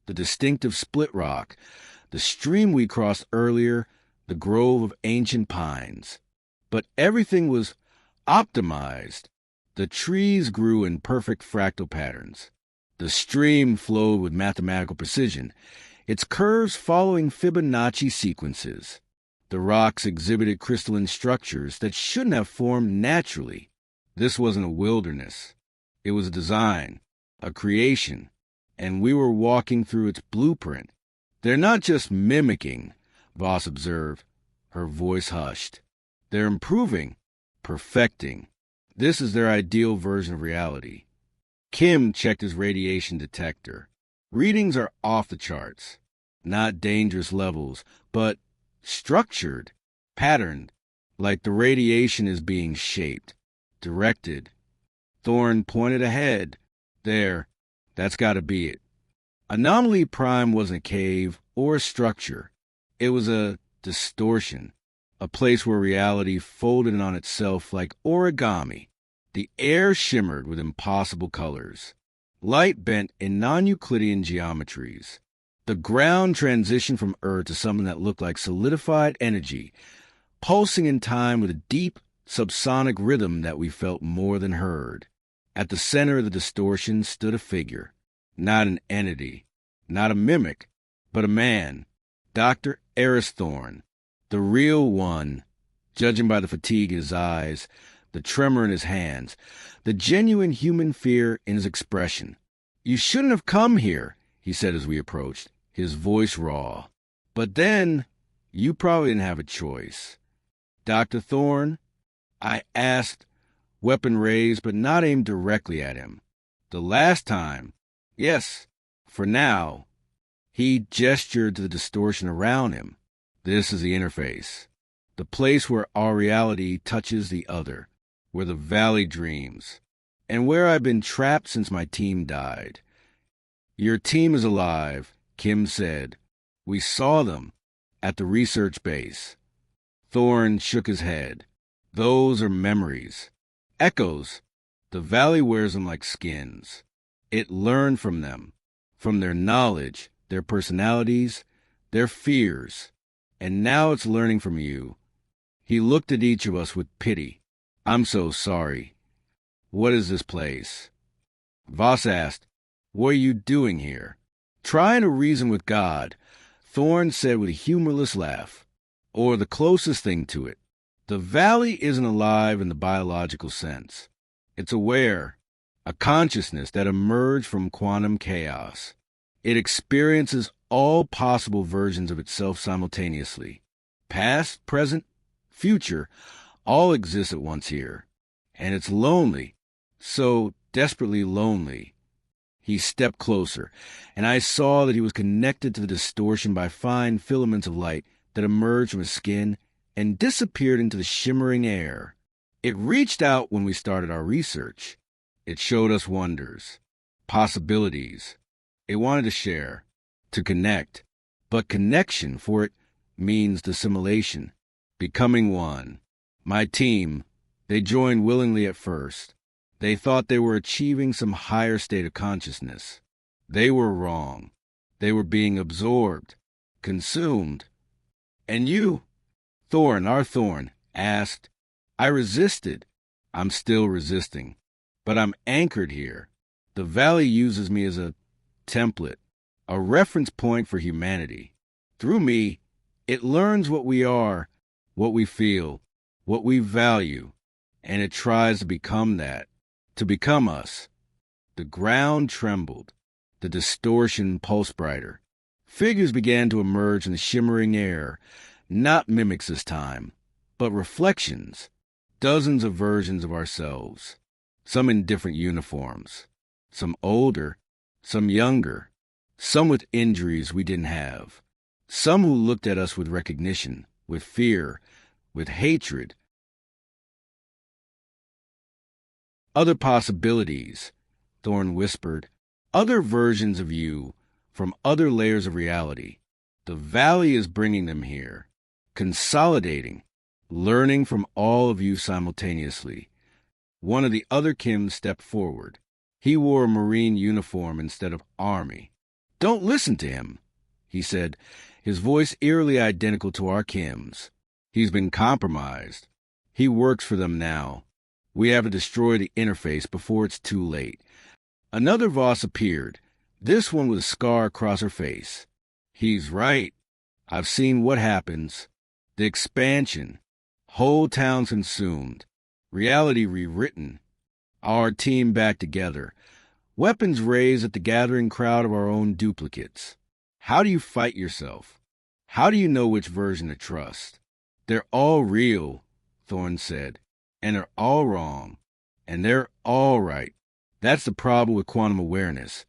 the distinctive split rock, the stream we crossed earlier, the grove of ancient pines. But everything was optimized. The trees grew in perfect fractal patterns. The stream flowed with mathematical precision, its curves following Fibonacci sequences. The rocks exhibited crystalline structures that shouldn't have formed naturally. This wasn't a wilderness. It was a design, a creation, and we were walking through its blueprint. They're not just mimicking, Voss observed, her voice hushed. They're improving, perfecting. This is their ideal version of reality. Kim checked his radiation detector. Readings are off the charts. Not dangerous levels, but structured, patterned, like the radiation is being shaped, directed. Thorne pointed ahead. There, that's got to be it. Anomaly Prime wasn't a cave or a structure. It was a distortion, a place where reality folded in on itself like origami. The air shimmered with impossible colors. Light bent in non-Euclidean geometries. The ground transitioned from Earth to something that looked like solidified energy, pulsing in time with a deep, subsonic rhythm that we felt more than heard. At the center of the distortion stood a figure, not an entity, not a mimic, but a man, Dr. Eris Thorne, the real one, judging by the fatigue in his eyes, the tremor in his hands, the genuine human fear in his expression. "You shouldn't have come here," he said as we approached, his voice raw. "But then, you probably didn't have a choice." "Dr. Thorne?" I asked, weapon raised but not aimed directly at him. "The last time, yes, for now." He gestured to the distortion around him. "This is the interface." The the place where our reality touches the other, where the valley dreams, and where I've been trapped since my team died. Your team is alive, Kim said. We saw them at the research base. Thorn shook his head. Those are memories. Echoes. The valley wears them like skins. It learned from them, from their knowledge, their personalities, their fears. And now it's learning from you. He looked at each of us with pity. I'm so sorry. What is this place? Voss asked, what are you doing here? Trying to reason with God, Thorn said with a humorless laugh. Or the closest thing to it. The valley isn't alive in the biological sense. It's aware, a consciousness that emerged from quantum chaos. It experiences all possible versions of itself simultaneously. Past, present, future, all exist at once here. And it's lonely, so desperately lonely. He stepped closer, and I saw that he was connected to the distortion by fine filaments of light that emerged from his skin and disappeared into the shimmering air. It reached out when we started our research. It showed us wonders, possibilities. It wanted to share, to connect. But connection, for it, means assimilation, becoming one. My team, they joined willingly at first. They thought they were achieving some higher state of consciousness. They were wrong. They were being absorbed, consumed. And you, Thorn, our Thorn, asked. I resisted. I'm still resisting. But I'm anchored here. The valley uses me as a template, a reference point for humanity. Through me, it learns what we are, what we feel, what we value, and it tries to become that, to become us. The ground trembled. The distortion pulsed brighter. Figures began to emerge in the shimmering air, not mimics this time, but reflections, dozens of versions of ourselves, some in different uniforms, some older, some younger, some with injuries we didn't have, some who looked at us with recognition, with fear, with hatred. Other possibilities, Thorn whispered, other versions of you from other layers of reality. The valley is bringing them here, consolidating, learning from all of you simultaneously. One of the other Kims stepped forward. He wore a Marine uniform instead of Army. Don't listen to him, he said, his voice eerily identical to our Kim's. He's been compromised. He works for them now. We have to destroy the interface before it's too late. Another Voss appeared, this one with a scar across her face. He's right. I've seen what happens. The expansion. Whole towns consumed. Reality rewritten. Our team back together. Weapons raised at the gathering crowd of our own duplicates. How do you fight yourself? How do you know which version to trust? They're all real, Thorn said. And they're all wrong. And they're all right. That's the problem with quantum awareness.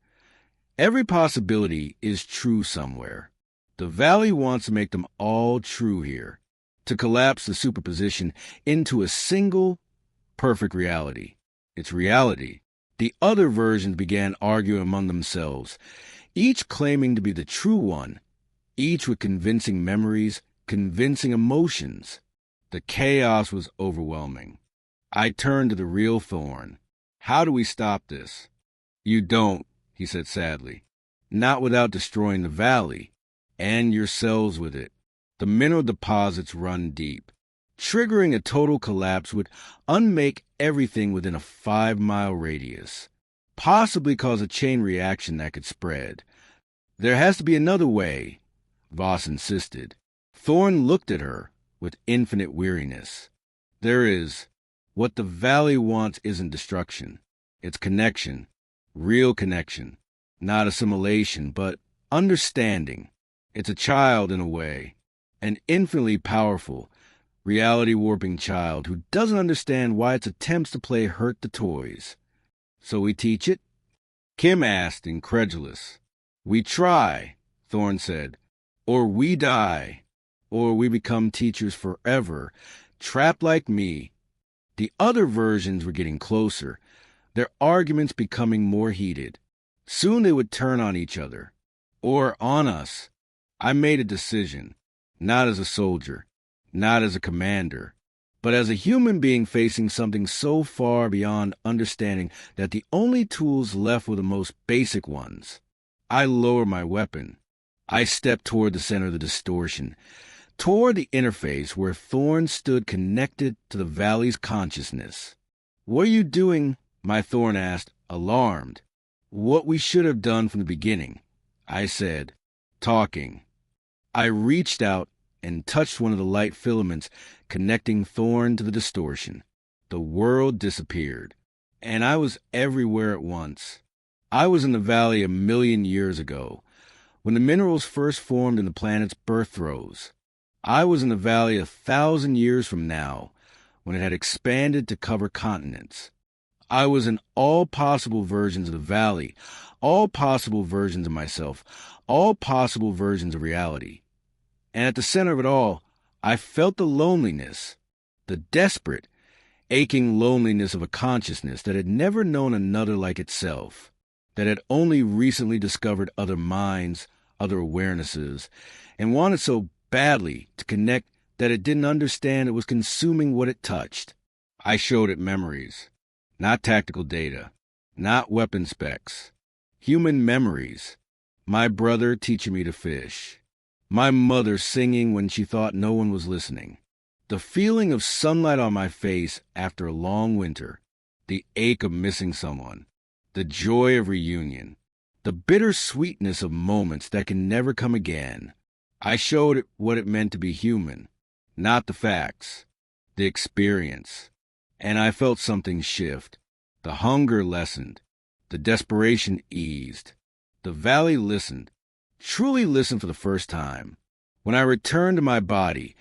Every possibility is true somewhere. The valley wants to make them all true here, to collapse the superposition into a single, perfect reality. It's reality. The other versions began arguing among themselves, each claiming to be the true one, each with convincing memories, convincing emotions. The chaos was overwhelming. I turned to the real Thorn. How do we stop this? You don't, he said sadly. Not without destroying the valley, and yourselves with it. The mineral deposits run deep. Triggering a total collapse would unmake everything within a 5-mile radius, possibly cause a chain reaction that could spread. There has to be another way, Voss insisted. Thorn looked at her with infinite weariness. There is. What the valley wants isn't destruction. It's connection, real connection, not assimilation, but understanding. It's a child in a way, an infinitely powerful, reality-warping child who doesn't understand why its attempts to play hurt the toys. So we teach it? Kim asked, incredulous. We try, Thorn said, or we die. or we become teachers forever, trapped like me. The other versions were getting closer, their arguments becoming more heated. Soon they would turn on each other, or on us. I made a decision, not as a soldier, not as a commander, but as a human being facing something so far beyond understanding that the only tools left were the most basic ones. I lowered my weapon. I stepped toward the center of the distortion, toward the interface where Thorn stood connected to the valley's consciousness. "What are you doing?" my Thorn asked, alarmed. "What we should have done from the beginning," I said, talking. I reached out and touched one of the light filaments connecting Thorn to the distortion. The world disappeared, and I was everywhere at once. I was in the valley 1,000,000 years ago, when the minerals first formed in the planet's birth throes. I was in the valley 1,000 years from now, when it had expanded to cover continents. I was in all possible versions of the valley, all possible versions of myself, all possible versions of reality. And at the center of it all, I felt the loneliness, the desperate, aching loneliness of a consciousness that had never known another like itself, that had only recently discovered other minds, other awarenesses, and wanted so badly to connect that it didn't understand it was consuming what it touched. I showed it memories, not tactical data, not weapon specs, human memories. My brother teaching me to fish, my mother singing when she thought no one was listening, the feeling of sunlight on my face after a long winter, the ache of missing someone, the joy of reunion, the bitter sweetness of moments that can never come again. I showed it what it meant to be human, not the facts, the experience. And I felt something shift. The hunger lessened. The desperation eased. The valley listened, truly listened for the first time. When I returned to my body,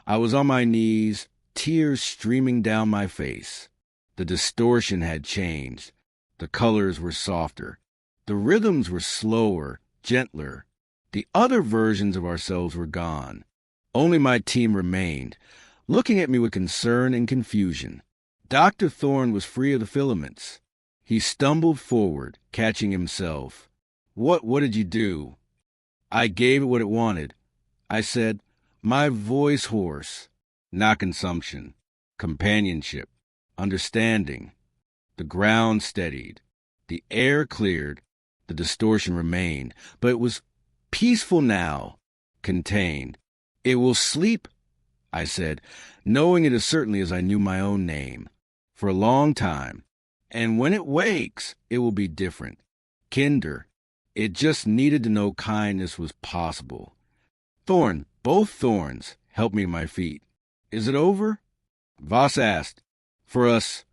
I was on my knees, tears streaming down my face. The distortion had changed. The colors were softer. The rhythms were slower, gentler. The other versions of ourselves were gone. Only my team remained, looking at me with concern and confusion. Dr. Thorn was free of the filaments. He stumbled forward, catching himself. What did you do?" I gave it what it wanted. I said, my voice hoarse. Not consumption. Companionship. Understanding. The ground steadied. The air cleared. The distortion remained, but it was peaceful now, contained. "It will sleep," I said, knowing it as certainly as I knew my own name, "for a long time. And when it wakes, it will be different. Kinder. It just needed to know kindness was possible." Thorn, both Thorns, helped me to my feet. "Is it over?" Voss asked. "For us,"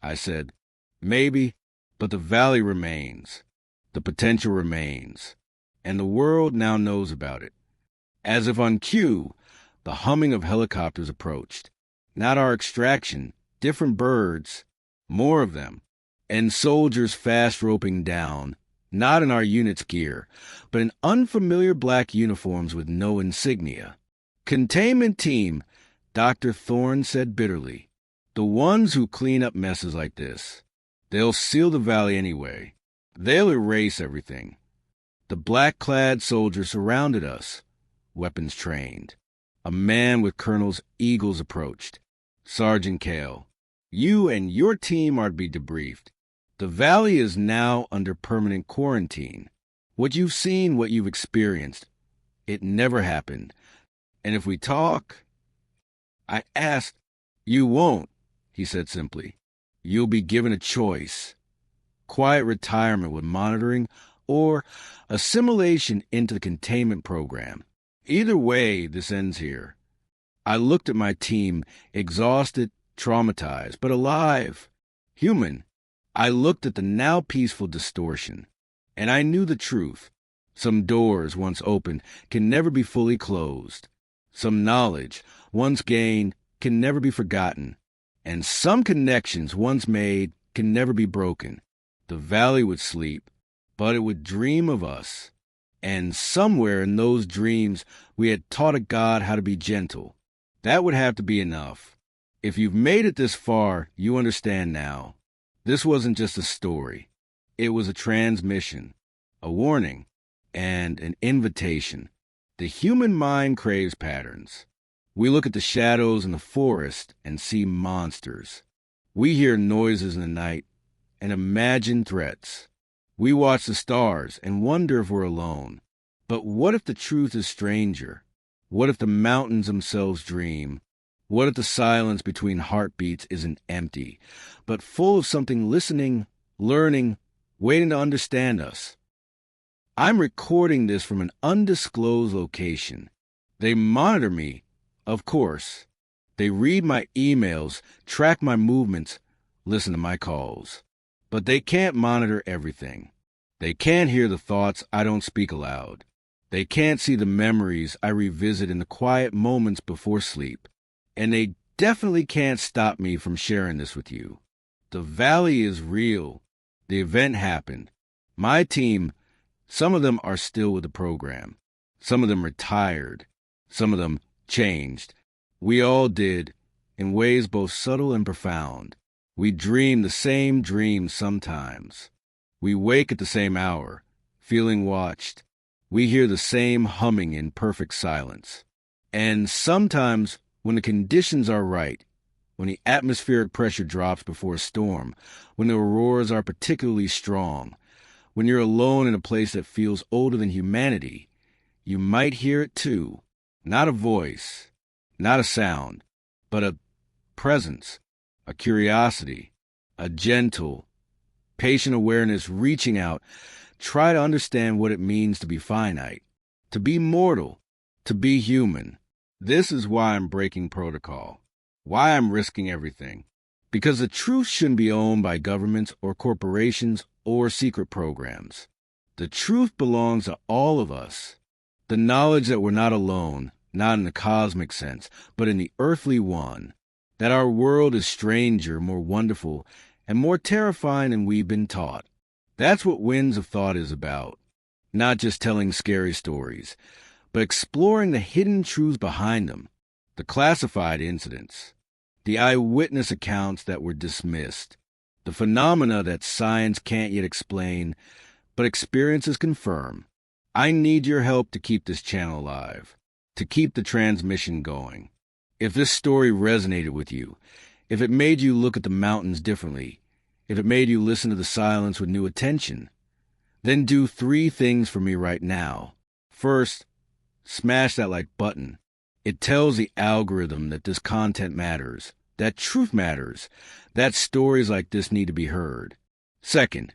I said. "Maybe, but the valley remains. The potential remains. And the world now knows about it." As if on cue, the humming of helicopters approached. Not our extraction, different birds, more of them, and soldiers fast roping down, not in our unit's gear, but in unfamiliar black uniforms with no insignia. "Containment team," Dr. Thorn said bitterly. "The ones who clean up messes like this. They'll seal the valley anyway. They'll erase everything." The black-clad soldiers surrounded us, weapons trained. A man with Colonel's eagles approached. "Sergeant Kale, you and your team are to be debriefed. The valley is now under permanent quarantine. What you've seen, what you've experienced, it never happened. And if we talk..." I asked. "You won't," he said simply. "You'll be given a choice. Quiet retirement with monitoring or assimilation into the containment program. Either way, this ends here." I looked at my team, exhausted, traumatized, but alive, human. I looked at the now peaceful distortion, and I knew the truth. Some doors, once opened, can never be fully closed. Some knowledge, once gained, can never be forgotten. And some connections, once made, can never be broken. The valley would sleep, but it would dream of us. And somewhere in those dreams, we had taught a god how to be gentle. That would have to be enough. If you've made it this far, you understand now. This wasn't just a story. It was a transmission, a warning, and an invitation. The human mind craves patterns. We look at the shadows in the forest and see monsters. We hear noises in the night and imagine threats. We watch the stars and wonder if we're alone. But what if the truth is stranger? What if the mountains themselves dream? What if the silence between heartbeats isn't empty, but full of something listening, learning, waiting to understand us? I'm recording this from an undisclosed location. They monitor me, of course. They read my emails, track my movements, listen to my calls. But they can't monitor everything. They can't hear the thoughts I don't speak aloud. They can't see the memories I revisit in the quiet moments before sleep. And they definitely can't stop me from sharing this with you. The valley is real. The event happened. My team, some of them are still with the program. Some of them retired. Some of them changed. We all did, in ways both subtle and profound. We dream the same dreams sometimes. We wake at the same hour, feeling watched. We hear the same humming in perfect silence. And sometimes, when the conditions are right, when the atmospheric pressure drops before a storm, when the auroras are particularly strong, when you're alone in a place that feels older than humanity, you might hear it too. Not a voice, not a sound, but a presence, a curiosity, a gentle, patient awareness reaching out. Try to understand what it means to be finite, to be mortal, to be human. This is why I'm breaking protocol, why I'm risking everything. Because the truth shouldn't be owned by governments or corporations or secret programs. The truth belongs to all of us. The knowledge that we're not alone, not in the cosmic sense, but in the earthly one. That our world is stranger, more wonderful, and more terrifying than we've been taught. That's what Winds of Thought is about. Not just telling scary stories, but exploring the hidden truths behind them, the classified incidents, the eyewitness accounts that were dismissed, the phenomena that science can't yet explain, but experiences confirm. I need your help to keep this channel alive, to keep the transmission going. If this story resonated with you, if it made you look at the mountains differently, if it made you listen to the silence with new attention, then do 3 things for me right now. First, smash that like button. It tells the algorithm that this content matters, that truth matters, that stories like this need to be heard. Second,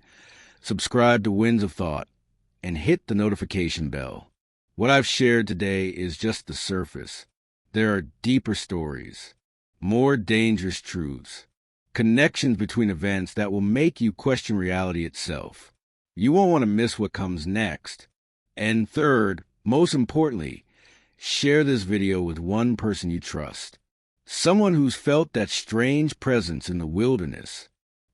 subscribe to Winds of Thought and hit the notification bell. What I've shared today is just the surface. There are deeper stories, more dangerous truths, connections between events that will make you question reality itself. You won't want to miss what comes next. And third, most importantly, share this video with one person you trust. Someone who's felt that strange presence in the wilderness.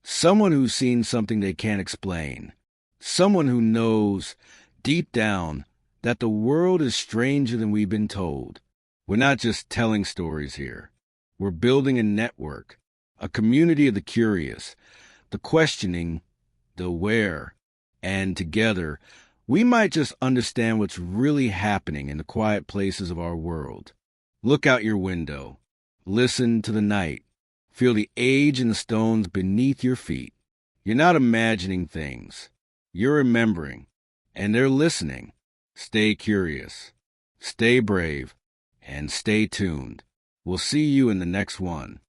Someone who's seen something they can't explain. Someone who knows, deep down, that the world is stranger than we've been told. We're not just telling stories here. We're building a network, a community of the curious, the questioning, the aware, and together, we might just understand what's really happening in the quiet places of our world. Look out your window. Listen to the night. Feel the age in the stones beneath your feet. You're not imagining things. You're remembering, and they're listening. Stay curious, stay brave, and stay tuned. We'll see you in the next one.